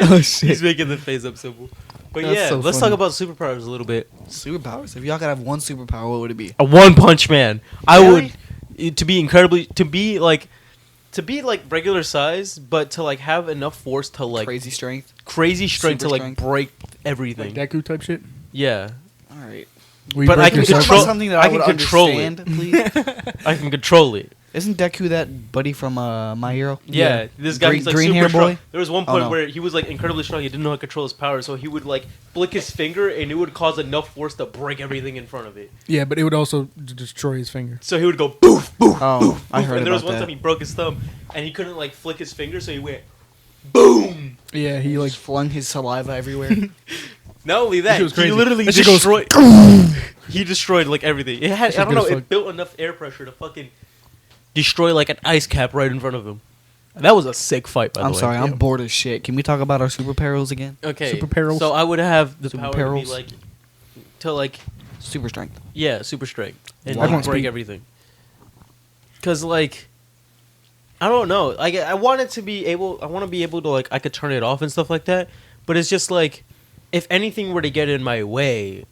Oh shit. he's making the face up symbol. But That's yeah, so let's funny. talk about superpowers a little bit. Superpowers. If y'all could have one superpower, what would it be? A One Punch Man. I Really? would to be like regular size, but to like have enough force to like Crazy strength. crazy strength to Super like strength. break everything. like Deku type shit. Yeah, All right. Where you But break I can yourself. control- something that I I, can would control understand, please. I can control it. Isn't Deku that buddy from My Hero? Yeah, this guy Green- was like green super hair strong. boy? There was one Oh, point no. where he was like incredibly strong. He didn't know how to control his power, so he would like flick his finger, and it would cause enough force to break everything in front of it. Yeah, but it would also destroy his finger. So he would go boof, boof, Oh, boof, I boof. heard And there was about one that. time he broke his thumb, and he couldn't like flick his finger, so he went boom. Yeah, he like Just flung his saliva everywhere. Not only that, shit was he crazy. literally That shit goes destroyed. He destroyed like everything. It had, That shit I don't know. goes It fuck. built enough air pressure to fucking destroy like an ice cap right in front of him. That was a sick fight, by the I'm way. sorry, I'm bored as shit. Can we talk about our superheroes again? Okay. Super perils. So I would have the Super power to be perils. like, to like, Super strength. yeah, super strength and Why? like, break Speed. everything. Cause like, I don't know. Like I want it to be able. I want to be able to like I could turn it off and stuff like that. But it's just like, if anything were to get in my way.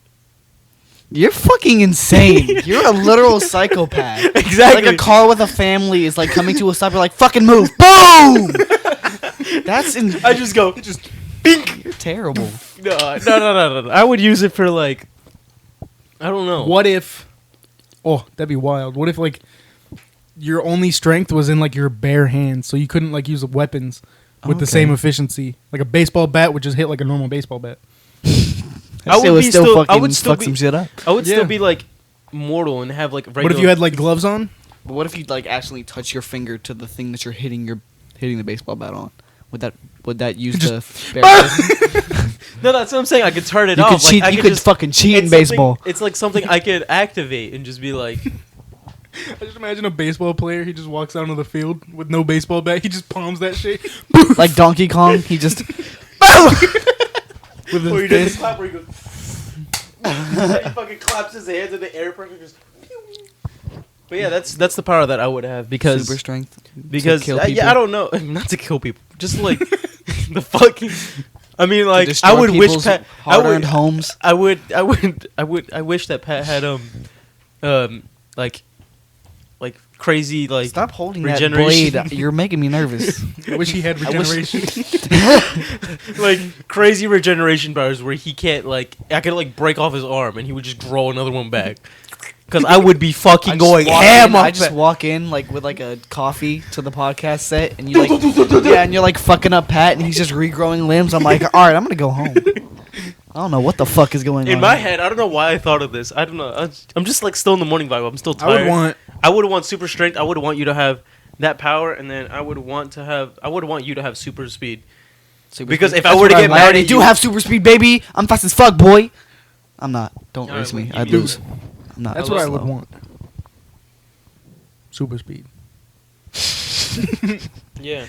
You're fucking insane. You're a literal psychopath. Exactly. Like a car with a family is like coming to a stop. You're like, fucking move. Boom! That's I just go. Just. Bink. You're terrible. No. I would use it for like. I don't know. What if? Oh, that'd be wild. What if like your only strength was in like your bare hands, so you couldn't like use weapons with the same efficiency? Like a baseball bat would just hit like a normal baseball bat. I would still I would still fuck some shit up. I would still be like mortal and have like regular. What if you had like gloves on? But what if you like actually touch your finger to the thing that you're hitting the baseball bat on? Would that use the No, that's what I'm saying. I could turn it you off. Could cheat, like, you could fucking cheat in baseball. It's like something I could activate and just be like. I just imagine a baseball player. He just walks out on the field with no baseball bat. He just palms that shit. Like Donkey Kong, he just. With or he does the clap where he goes. He fucking claps his hands in the air, and just. But yeah, that's the power that I would have because super strength. Because to kill people? I don't know, not to kill people, just like the fucking. I mean, like destroy I would wish people's Pat. hard-earned homes. I wish that Pat had like crazy like. Stop holding that regeneration. blade. You're making me nervous. I wish he had regeneration. Like crazy regeneration powers where he can't like I could like break off his arm and he would just grow another one back. Because I would be fucking going ham I just walk in like with like a coffee to the podcast set and you like and you're like fucking up Pat and he's just regrowing limbs. I'm like, all right, I'm gonna go home. I don't know what the fuck is going on. In my head, I don't know why I thought of this. I don't know. I'm just like still in the morning vibe. I'm still tired. I would want super strength. I would want you to have that power, and then I would want you to have super speed. Because if I were to get mad at you, I do have super speed, baby. I'm fast as fuck, boy. I'm not. Don't race me. I'd lose. I'm not. That's what I would want. Super speed. Yeah.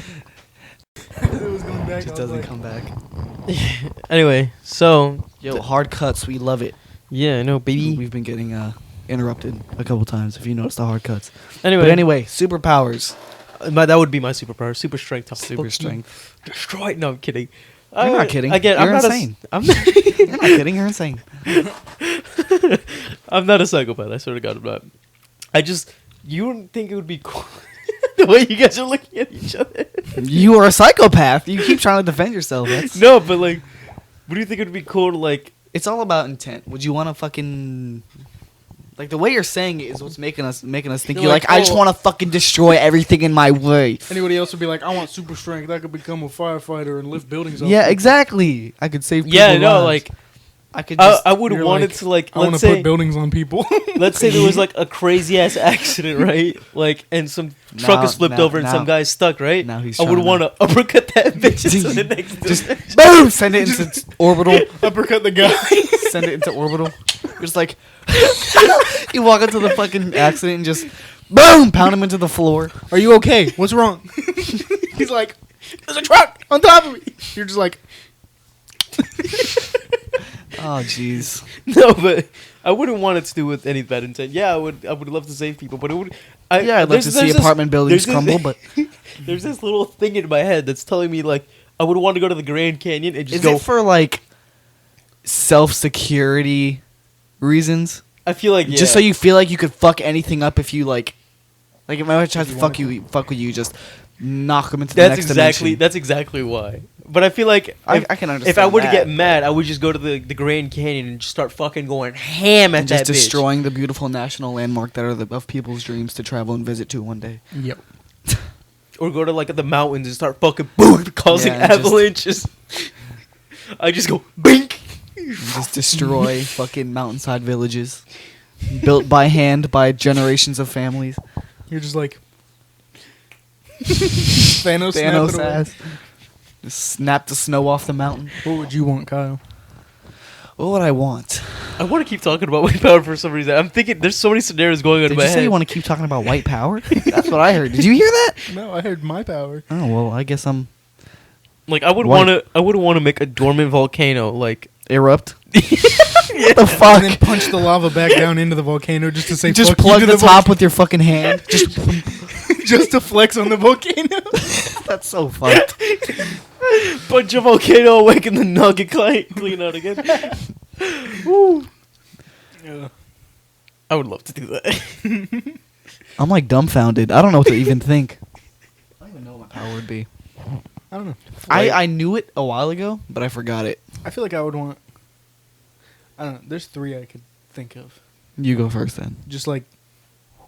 It was going back. It just doesn't come back. Anyway, so Yo, hard cuts. We love it. yeah, no, baby. We've been getting interrupted a couple times. If you notice the hard cuts. Anyway, But anyway, superpowers. that would be my superpower. Super strength. Super strength. Destroy. No, I'm kidding. You're not kidding. Again, You're I'm not insane. I'm You're not kidding. You're insane. I'm not a psychopath. I swear to God, I'm not. You wouldn't think it would be cool the way you guys are looking at each other. You are a psychopath. You keep trying to defend yourself. No, but like, what do you think it would be cool to like? It's all about intent. Would you want to fucking like the way you're saying it is what's making us think you're like I just want to fucking destroy everything in my way. Anybody else would be like, I want super strength. I could become a firefighter and lift buildings up. Yeah, exactly. I could save people's Yeah, no, lives. like I could. Just, I would want it to like. I want Let's to say, put buildings on people. let's say there was like a crazy ass accident, right? Like, and some truck is flipped over and some guy's stuck, right? Now he's I would trying want to uppercut that bitch into the next. just boom, send it into orbital. Uppercut the guy. Send it into orbital. You're just like you walk into the fucking accident and just boom, pound him into the floor. Are you okay? What's wrong? He's like, there's a truck on top of me. You're just like, oh jeez. No, but I wouldn't want it to do with any bad intent. Yeah, I would love to save people, but it would. I'd love to see apartment buildings crumble, but there's this little thing in my head that's telling me like I would want to go to the Grand Canyon and just is go. it for like self-security reasons? I feel like Just so you feel like you could fuck anything up if you like if I try to fuck with you, just knock them into the next dimension. That's exactly why. But I feel like I can understand. if I were to that. get mad, I would just go to the Grand Canyon and just start fucking going ham at and that just bitch. destroying the beautiful national landmark that are of people's dreams to travel and visit to one day. yep. Or go to like the mountains and start fucking boom, causing Yeah, and just- avalanches. I just go bink. And just destroy fucking mountainside villages built by hand by generations of families. You're just like Thanos ass. Just snap the snow off the mountain. What would you want, Kyle? What would I want? I want to keep talking about white power for some reason. I'm thinking there's so many scenarios going on Did in my you say head. you want to keep talking about white power? That's what I heard. Did you hear that? No, I heard my power. Oh well, I guess I'm Like I would White. want to make a dormant volcano. Like erupt. What the fuck? And then punch the lava back down into the volcano just to say Just fuck plug you to the top with your fucking hand. Just just to flex on the volcano. That's so fucked. Bunch of volcano awake and the nugget clean out again. Woo. Yeah. I would love to do that. I'm like dumbfounded. I don't know what to even think. I don't even know what my power would be. I don't know. I knew it a while ago, but I forgot it. I feel like I would want. I don't know. There's 3 I could think of. You go first then. Just like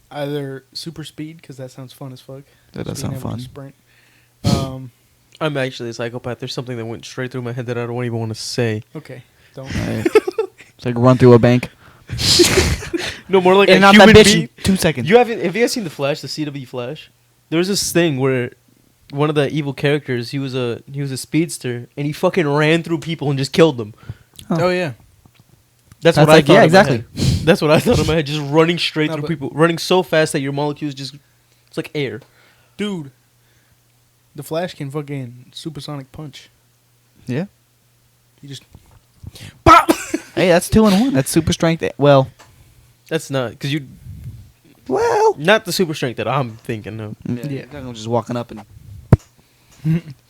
either super speed, because that sounds fun as fuck. That does Being sound able to fun. Sprint. I'm actually a psychopath. There's something that went straight through my head that I don't even want to say. Okay. Don't. Right. It's like run through a bank. No, more like And a not human that bitch being. in 2 seconds. Have you guys seen the Flash, the CW Flash? There was this thing where one of the evil characters, he was a speedster, and he fucking ran through people and just killed them. Oh yeah. That's That's what I like- thought. yeah, in my exactly. head. That's what I thought in my head. Just running straight No, through but- people, running so fast that your molecules it's like air. Dude. The Flash can fucking supersonic punch. Yeah. He just. Bop! Hey, that's 2 in 1. That's super strength. Well, That's not because you well. not the super strength that I'm thinking of. Yeah. I'm just walking up and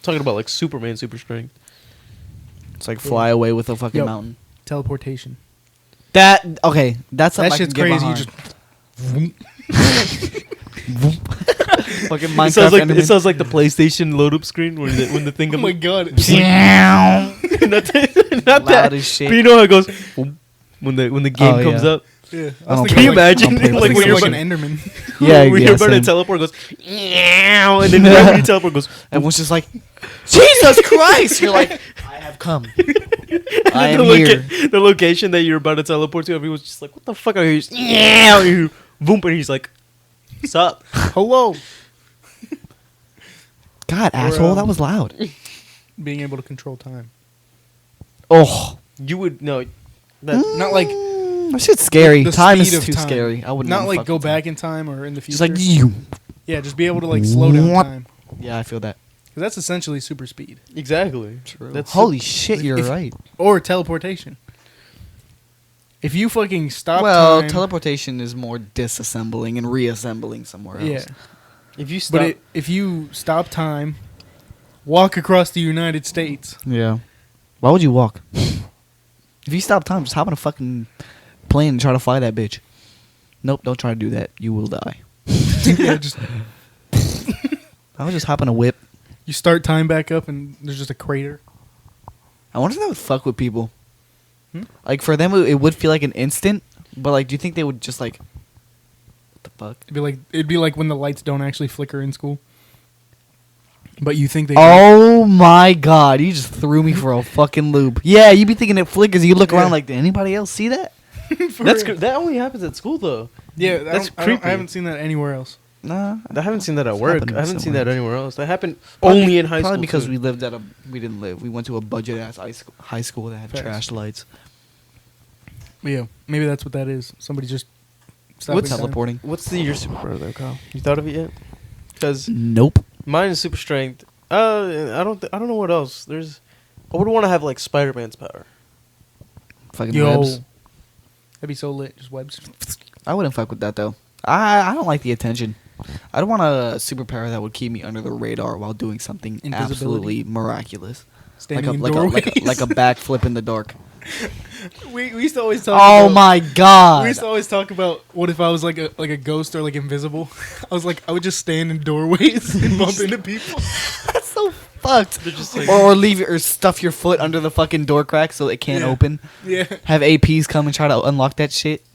Talking about like Superman super strength. it's like fly away with a fucking Yo. mountain. Teleportation. That okay? That's something That I can shit's get crazy. You behind. just. Fucking It Minecraft sounds like enemy. it sounds like the PlayStation load up screen when the thing Oh comes. my god. not that, not Loud that. as shit. But you know how it goes when the game Oh, comes yeah. up. Yeah. I don't Can you play- imagine? I don't play Like Like when you're you're like PlayStation. an Enderman. Yeah, when yeah, you're about to same. teleport, it goes meow, and then when you teleport, it goes. Everyone's just like, Jesus Christ! You're like, I have come. I am the, here. the location that you're about to teleport to, everyone's just like, "What the fuck are you?" Just, meow, you boom, and he's like, "What's up?" Hello. God, asshole, that was loud. Being able to control time. Oh, You would know that. Not like that shit's scary. the Time speed is of too time. scary. I wouldn't. not wanna like fuck go with back time. in time or in the future. Just like you. Yeah, just be able to like slow down What? time. Yeah, I feel that. Because that's essentially super speed Exactly. True. That's Holy shit, you're if- right. or teleportation. If you fucking stop Well, time, teleportation is more disassembling and reassembling somewhere else. yeah. if you stop. But if you stop time, walk across the United States. Yeah. Why would you walk? If you stop time, just hop on a fucking plane and try to fly that bitch. Nope, don't try to do that. You will die. Yeah, just I would just hop on a whip. you start time back up and there's just a crater. I wonder if that would fuck with people. Hmm? Like, for them, it would feel like an instant, but, like, do you think they would just, like, what the fuck? It'd be like when the lights don't actually flicker in school. But you think they Oh my god, you just threw me for a fucking loop. Yeah, you be thinking it flickers, you look Yeah. around like, did anybody else see that? For That's real. that only happens at school though. Yeah, That's I creepy. haven't seen that anywhere else. Nah. I haven't seen that at It's work. happening I haven't seen somewhere. that anywhere else. That happened Probably- only in high school. Probably because too. we lived at we didn't live. We went to a budget ass high school that had Facts. trash lights. But yeah, maybe that's what that is. Somebody just stopping What's time. Teleporting. What's the your superpower though, Kyle? You thought of it yet? Because Nope. mine is super strength. I don't know what else. I would want to have like Spider-Man's power. Fucking Yo, webs. that'd be so lit. Just webs. I wouldn't fuck with that though. I don't like the attention. I'd want a superpower that would keep me under the radar while doing something Invisibility? absolutely miraculous. Standing in like doorways. a backflip in the dark. we used to always talk. Oh about, my god. We used to always talk about what if I was like a ghost or like invisible. I would just stand in doorways and bump into people. That's so fucked. They're just like, Or leave or stuff your foot under the fucking door crack so it can't Yeah. open. Yeah. Have APs come and try to unlock that shit.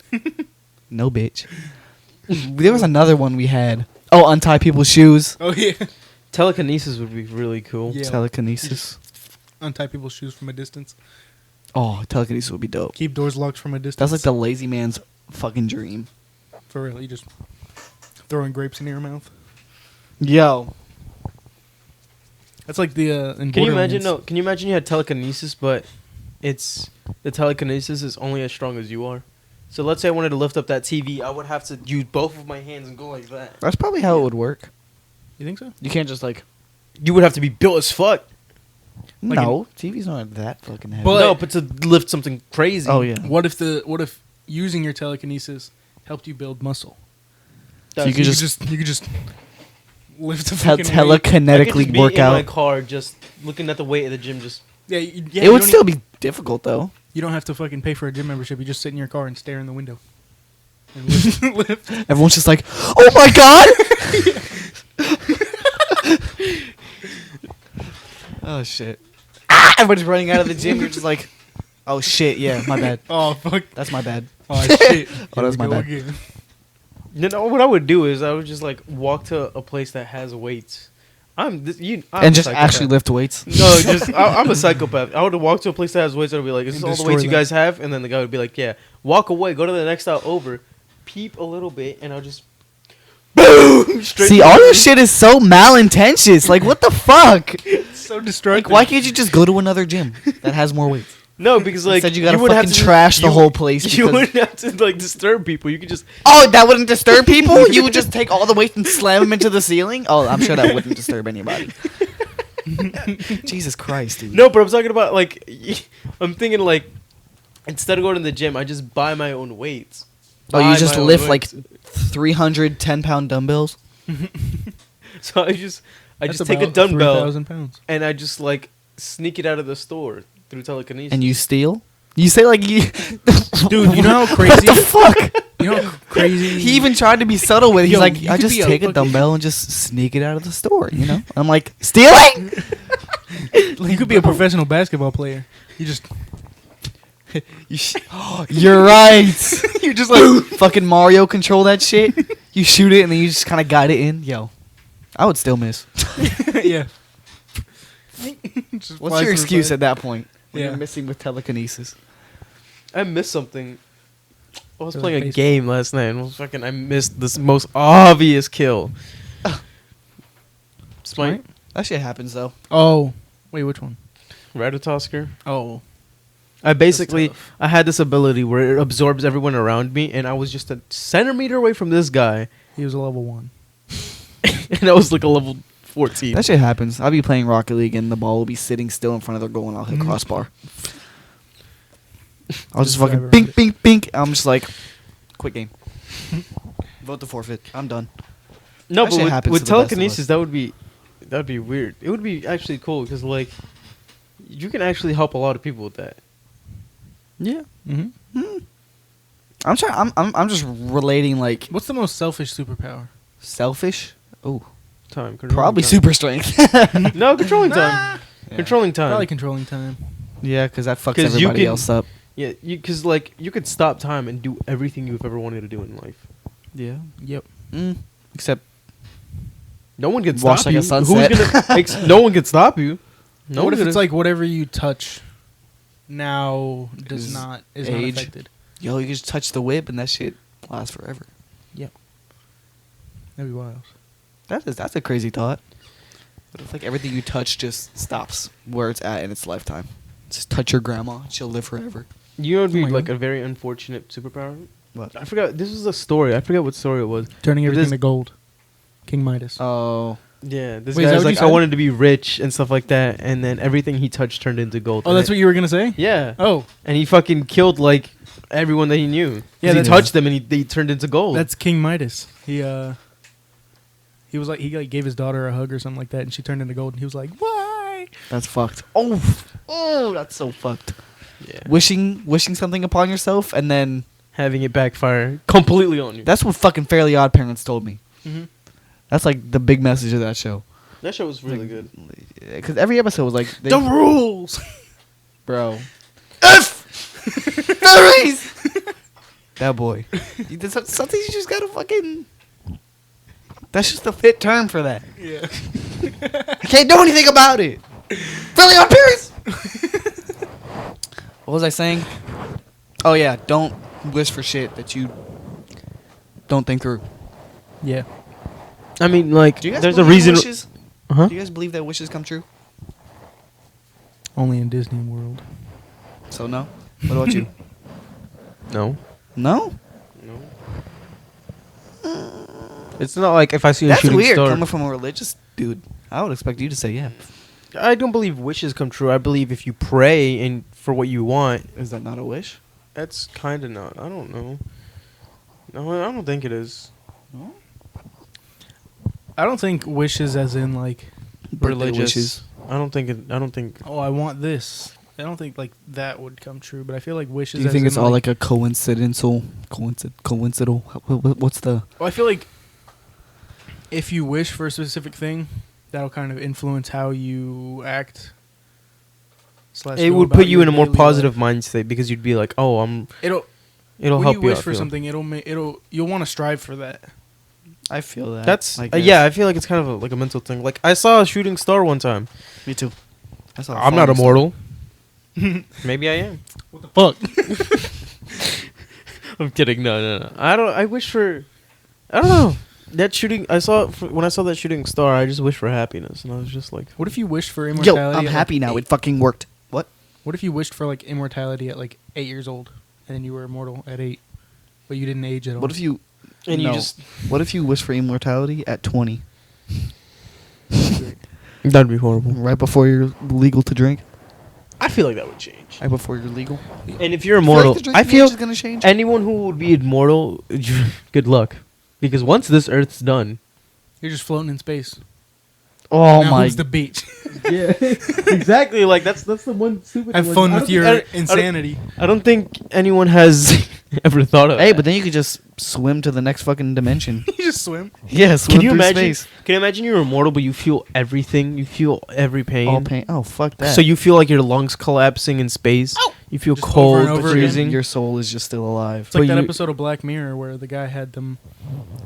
No bitch. There was another one we had. Oh, untie people's shoes. Oh yeah. telekinesis would be really cool. Yeah. Telekinesis. Untie people's shoes from a distance. Oh, telekinesis would be dope. Keep doors locked from a distance. That's like the lazy man's fucking dream. For real. You just throwing grapes in your mouth. Yo. That's like the. In Can you imagine? Borderlands. No. Can you imagine you had telekinesis, but the telekinesis is only as strong as you are. So let's say I wanted to lift up that TV, I would have to use both of my hands and go like that. That's probably how it would work. You think so? You can't just like... You would have to be built as fuck. Like no, TV's not that fucking heavy. But- No, but to lift something crazy. oh, yeah. What if using your telekinesis helped you build muscle? So you could just... you could just lift a fucking weight. I could just telekinetically be work in my out. car, just looking at the weight of the gym. Just Yeah, It would still be difficult though. You don't have to fucking pay for a gym membership. You just sit in your car and stare in the window. And lift. Everyone's just like, "Oh my god!" Oh shit! Everybody's running out of the gym. You're just like, "Oh shit! Yeah, my bad. Oh fuck! That's my bad." Oh shit! Oh, that's Here my we bad. go again. you know what I would do is I would just like walk to a place that has weights. I'm And a just psychopath. actually lift weights. No, just I'm a psychopath. I would walk to a place that has weights. I'd be like, "Is this And all the destroy weights you them. guys have?" And then the guy would be like, "Yeah." Walk away. Go to the next aisle over. Peep a little bit, and I'll just boom. Straight See, to all the- this shit is so malintentious. Like, what the fuck? It's so destructive. Like, why can't you just go to another gym that has more weights? No, because like Instead, you gotta wouldn't have fucking to trash the you- whole place. You because- wouldn't have to like disturb people. You could just Oh, that wouldn't disturb people? You would just take all the weights and slam them into the ceiling? Oh, I'm sure that wouldn't disturb anybody. Jesus Christ, dude. no. But I'm talking about like I'm thinking like instead of going to the gym, I just buy my own weights. Oh, you Buy just my own lift like weights. 300 10-pound dumbbells? So I just That's take a about dumbbell 3,000 pounds. and I just like sneak it out of the store through telekinesis. And you steal? You say like you... Dude, you know how What crazy? the fuck? You know how crazy? He even tried to be subtle with it. He's Yo, like, you I could just be a take a fucking- dumbbell and just sneak it out of the store, you know? I'm like, stealing? You could be a professional basketball player. You just You're right. you're just like Fucking Mario control that shit. You shoot it and then you just kind of guide it in. Yo, I would still miss. yeah. What's Just flies your to the excuse side. at that point? When Yeah. you're missing with telekinesis. I missed something. I was It was playing a baseball. game last night and I missed this most obvious kill. Smite, That shit happens though. Oh, wait, which one? Ratatosker. Oh, I basically tough. I had this ability where it absorbs everyone around me, and I was just a centimeter away from this guy, he was a level 1. and I was like a level 14. That shit happens. I'll be playing Rocket League and the ball will be sitting still in front of their goal and I'll hit Mhm. crossbar. I'll just Just fucking forever. bink, bink, bink. I'm just like, quit game. Vote to forfeit. I'm done. No, That but shit with, happens with to the best of telekinesis, us. that'd be weird. It would be actually cool because like you can actually help a lot of people with that. Yeah. Mm-hmm. I'm trying. I'm just relating like What's the most selfish superpower? selfish. Oh, Time controlling probably time. super strength. No, controlling time. Yeah. Controlling time. Probably controlling time. Yeah, because that fucks 'Cause you everybody can- else up. Yeah, because like you could stop time and do everything you've ever wanted to do in life. Yeah. Yep. Except No one can Watch stop like a you. sunset. Who's gonna? No one can stop you. No What one if it's gonna- like whatever you touch now Is is not age. affected? yo, you just touch the whip and that shit lasts forever. That'd be wild. That's a crazy thought. What if like everything you touch just stops where it's at in its lifetime? Just touch your grandma, she'll live forever. You know, it'd Oh be my like God. a very unfortunate superpower. What? I forgot. This was a story. I forgot what story it was. Turning But everything this- to gold. King Midas. Oh, Yeah, this Wait, is that guy's what you like, I said? wanted to be rich and stuff like that, and then everything he touched turned into gold. Oh, that's what you were gonna say? Yeah. Oh, And he fucking killed like everyone that he knew. Yeah, Yeah, he that's- touched them and they turned into gold. that's King Midas. He was like he like gave his daughter a hug or something like that, and she turned into gold, and he was like, "Why?" that's fucked. Oh, that's so fucked. yeah. Wishing something upon yourself and then Having it backfire completely on you. that's what fucking Fairly Odd Parents told me. Mm-hmm. That's like the big message of that show. That show was really good. Because every episode was like, The rules. bro. That boy. Something you just gotta fucking. That's just the fit term for that. Yeah. I can't do anything about it. Fairly Odd Parents. What was I saying? Oh yeah, don't wish for shit that you don't think through. Yeah. I mean, like, Do you guys there's a believe in reason. wishes? Huh? Do you guys believe that wishes come true? Only in Disney World. So no. What about you? No. No. No. It's not like if I see a That's shooting weird star. coming from a religious dude. I would expect you to say yeah. I don't believe wishes come true. I believe if you pray and for what you want, Is that not a wish? that's kind of not. I don't know. No, I don't think it is. No. I don't think wishes as in like, Birthday Religious. wishes. I don't think. oh, I want this. I don't think like that would come true, but I feel like wishes. Do you as think in, it's all like a coincidental? What's the? Well, I feel like if you wish for a specific thing, that'll kind of influence how you act. It would put you in a more positive mindset because you'd be like, "Oh, It'll it'll when help you you wish out, for feel. something. You'll want to strive for that. I feel that. That's I guess. yeah. I feel like it's kind of like a mental thing. Like I saw a shooting star one time. Me too. I saw a I'm not falling star. immortal. Maybe I am. What the fuck? I'm kidding. No. I wish for. I don't know. That shooting. When I saw that shooting star. I just wished for happiness, and I was just like, What if you wished for Yo, immortality? I'm at, happy like, now. 8? It fucking worked. What? What if you wished for like immortality at like 8 years old, and then you were immortal at 8, but you didn't age at all? What if you? and no. you just. What if you wish for immortality at 20, That'd be horrible. right before you're legal to drink? I feel like that would change. Right before you're legal. And if you're immortal, I feel is gonna change. anyone who would be immortal, good luck, because once this Earth's done. You're just floating in space. Oh Now my! who's the beach? Yeah, exactly. Like that's the one stupid. Have one. fun I with don't your think- insanity. I don't think anyone has ever thought of. Hey, that. but then you could just swim to the next fucking dimension. You just swim. Yeah, swim Can you through imagine? space. Can you imagine you're immortal, but you feel everything? You feel every pain. All pain. Oh fuck that. So you feel like your lungs collapsing in space. You feel Just over cold, and over again. freezing. your soul is just still alive. It's like But that you- episode of Black Mirror where the guy had them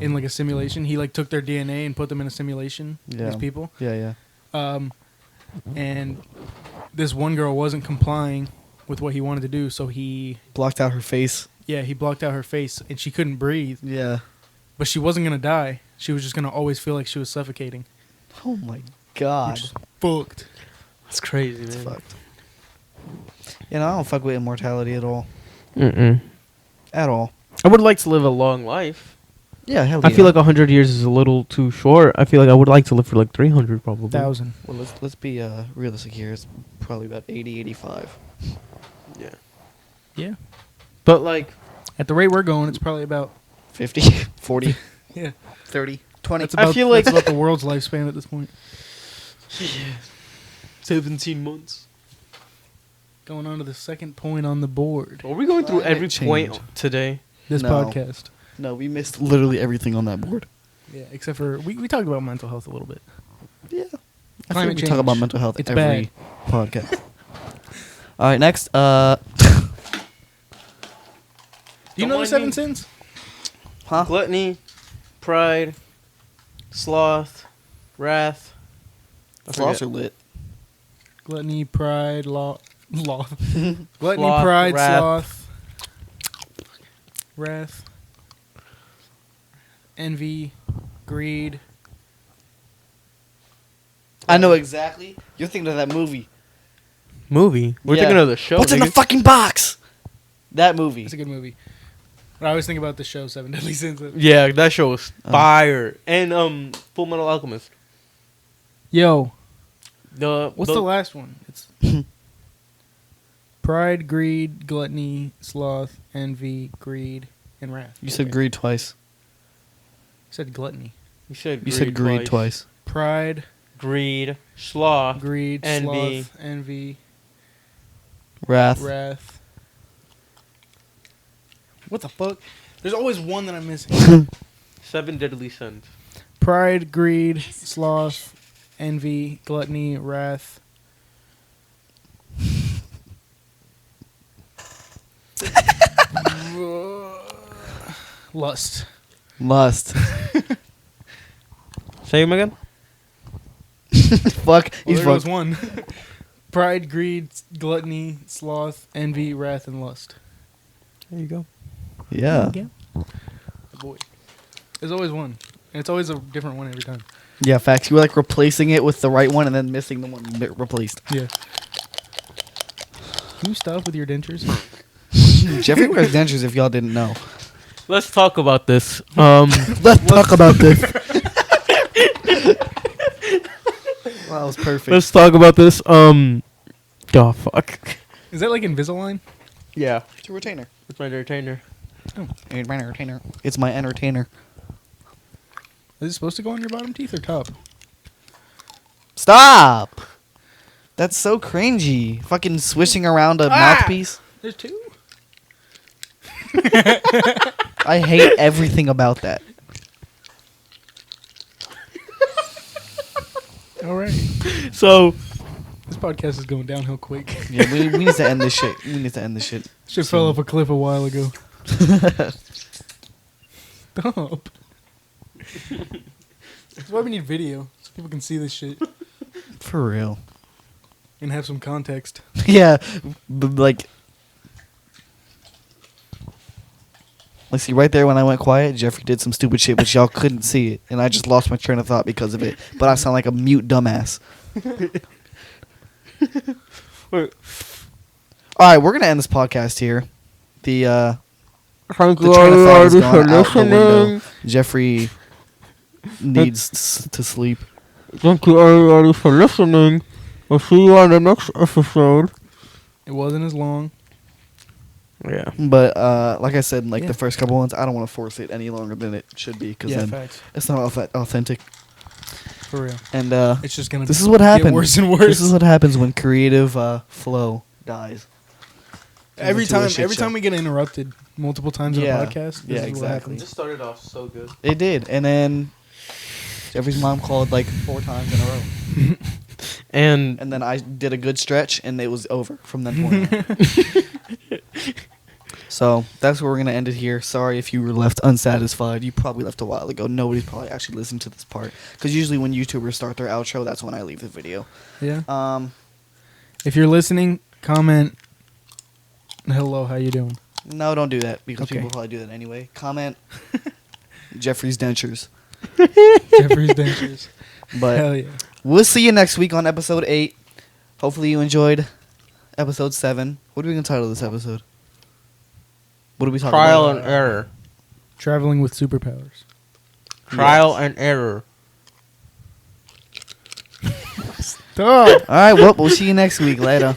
in like a simulation. He like took their DNA and put them in a simulation. Yeah. These people. Yeah. And this one girl wasn't complying with what he wanted to do, so he Blocked out her face. blocked out her face and she couldn't breathe. Yeah. But she wasn't gonna die. She was just gonna always feel like she was suffocating. Oh my god. Which is fucked. That's crazy, It's man. fucked. You know, I don't fuck with immortality at all. Mm-mm. At all. I would like to live a long life. Yeah, hell I feel like 100 years is a little too short. I feel like I would like to live for like 300 probably. 1,000. Well, let's be realistic here. It's probably about 80, 85. Yeah. Yeah. But like, At the rate we're going, it's probably about 50, 40, yeah. 30, 20. That's about, feel like- that's about the world's lifespan at this point. 17 months. Going on to the second point on the board. Are we going through Climate every change. point today? This No. podcast. No, we missed literally everything on that board. Yeah, except for we talked about mental health a little bit. Yeah. I Climate think we talk about change. mental health It's every podcast. All right, next. Do you Don't know the mind 7 me. sins? Huh? Gluttony, pride, sloth, wrath. I Floss forget. are lit. Gluttony, pride, gluttony, Sloth, pride, wrath. sloth, wrath, envy, greed. I know exactly. You're thinking of that movie. Movie. We're Yeah. thinking of the show. What's in the nigga. fucking box? That movie. It's a good movie. But I always think about the show 7 Deadly Sins. Yeah, that show was fire. And Full Metal Alchemist. Yo, The what's the last one? It's pride, greed, gluttony, sloth, envy, greed, and wrath. You said Okay. greed twice. You said gluttony. You said greed twice. Pride, Greed, sloth, greed, envy. sloth, envy, Wrath. wrath. What the fuck? There's always one that I'm missing. 7 deadly sins. Pride, greed, sloth, envy, gluttony, wrath. Lust. Lust. Say him again. Fuck. Well, He's there goes fucked. one. Pride, greed, gluttony, sloth, envy, wrath, and lust. There you go. Yeah. Boy. There's always one. And it's always a different one every time. Yeah, facts. You were like replacing it with the right one and then missing the one you replaced. Yeah. Can you stop with your dentures? Jeffrey wears dentures if y'all didn't know. Let's talk about this. Let's talk about this. Wow, that was perfect. Let's talk about this. Oh fuck. Is that like Invisalign? Yeah, It's a retainer. it's my retainer. It's my entertainer. It's my entertainer. Is it supposed to go on your bottom teeth or top? Stop! That's so cringy. Fucking swishing around a mouthpiece. There's two. I hate everything about that. All right. So This podcast is going downhill quick. Yeah, we need to end this shit. We need to end this shit. Shit fell off a cliff a while ago. Stop. That's why we need video, so people can see this shit For real. and have some context. Yeah, like see right there when I went quiet, Jeffrey did some stupid shit, but y'all couldn't see it, and I just lost my train of thought because of it. But I sound like a mute dumbass. Wait. All right, we're gonna end this podcast here. The thank the you train of thought has everybody gone for out the window. listening. Jeffrey needs to sleep. Thank you everybody for listening. We'll see you on the next episode. It wasn't as long. Yeah. But like I said, like Yeah. the first couple ones, I don't want to force it any longer than it should be because then facts. it's not authentic. For real. And It's just gonna this is what get happens. worse and worse. This is what happens when creative flow dies. every into a time shit show. we get interrupted multiple times Yeah. in a podcast. Yeah, This is what exactly. happens. Just started off so good. It did, and then Jeffrey's mom called like 4 times in a row, And and then I did a good stretch, and it was over from that point on. So that's where we're gonna end it here. Sorry if you were left unsatisfied. You probably left a while ago. Nobody's probably actually listened to this part because usually when YouTubers start their outro, that's when I leave the video. Yeah. If you're listening, comment. Hello, how you doing? No, don't do that because Okay. people probably do that anyway. Comment Jeffrey's dentures. Jeffrey's Dentures. But Hell yeah. we'll see you next week on episode 8. Hopefully you enjoyed episode 7. What are we gonna title this episode? What are we talking trial about? and error. Traveling with superpowers. Trial and error. Stop. All right, well, we'll see you next week. Later.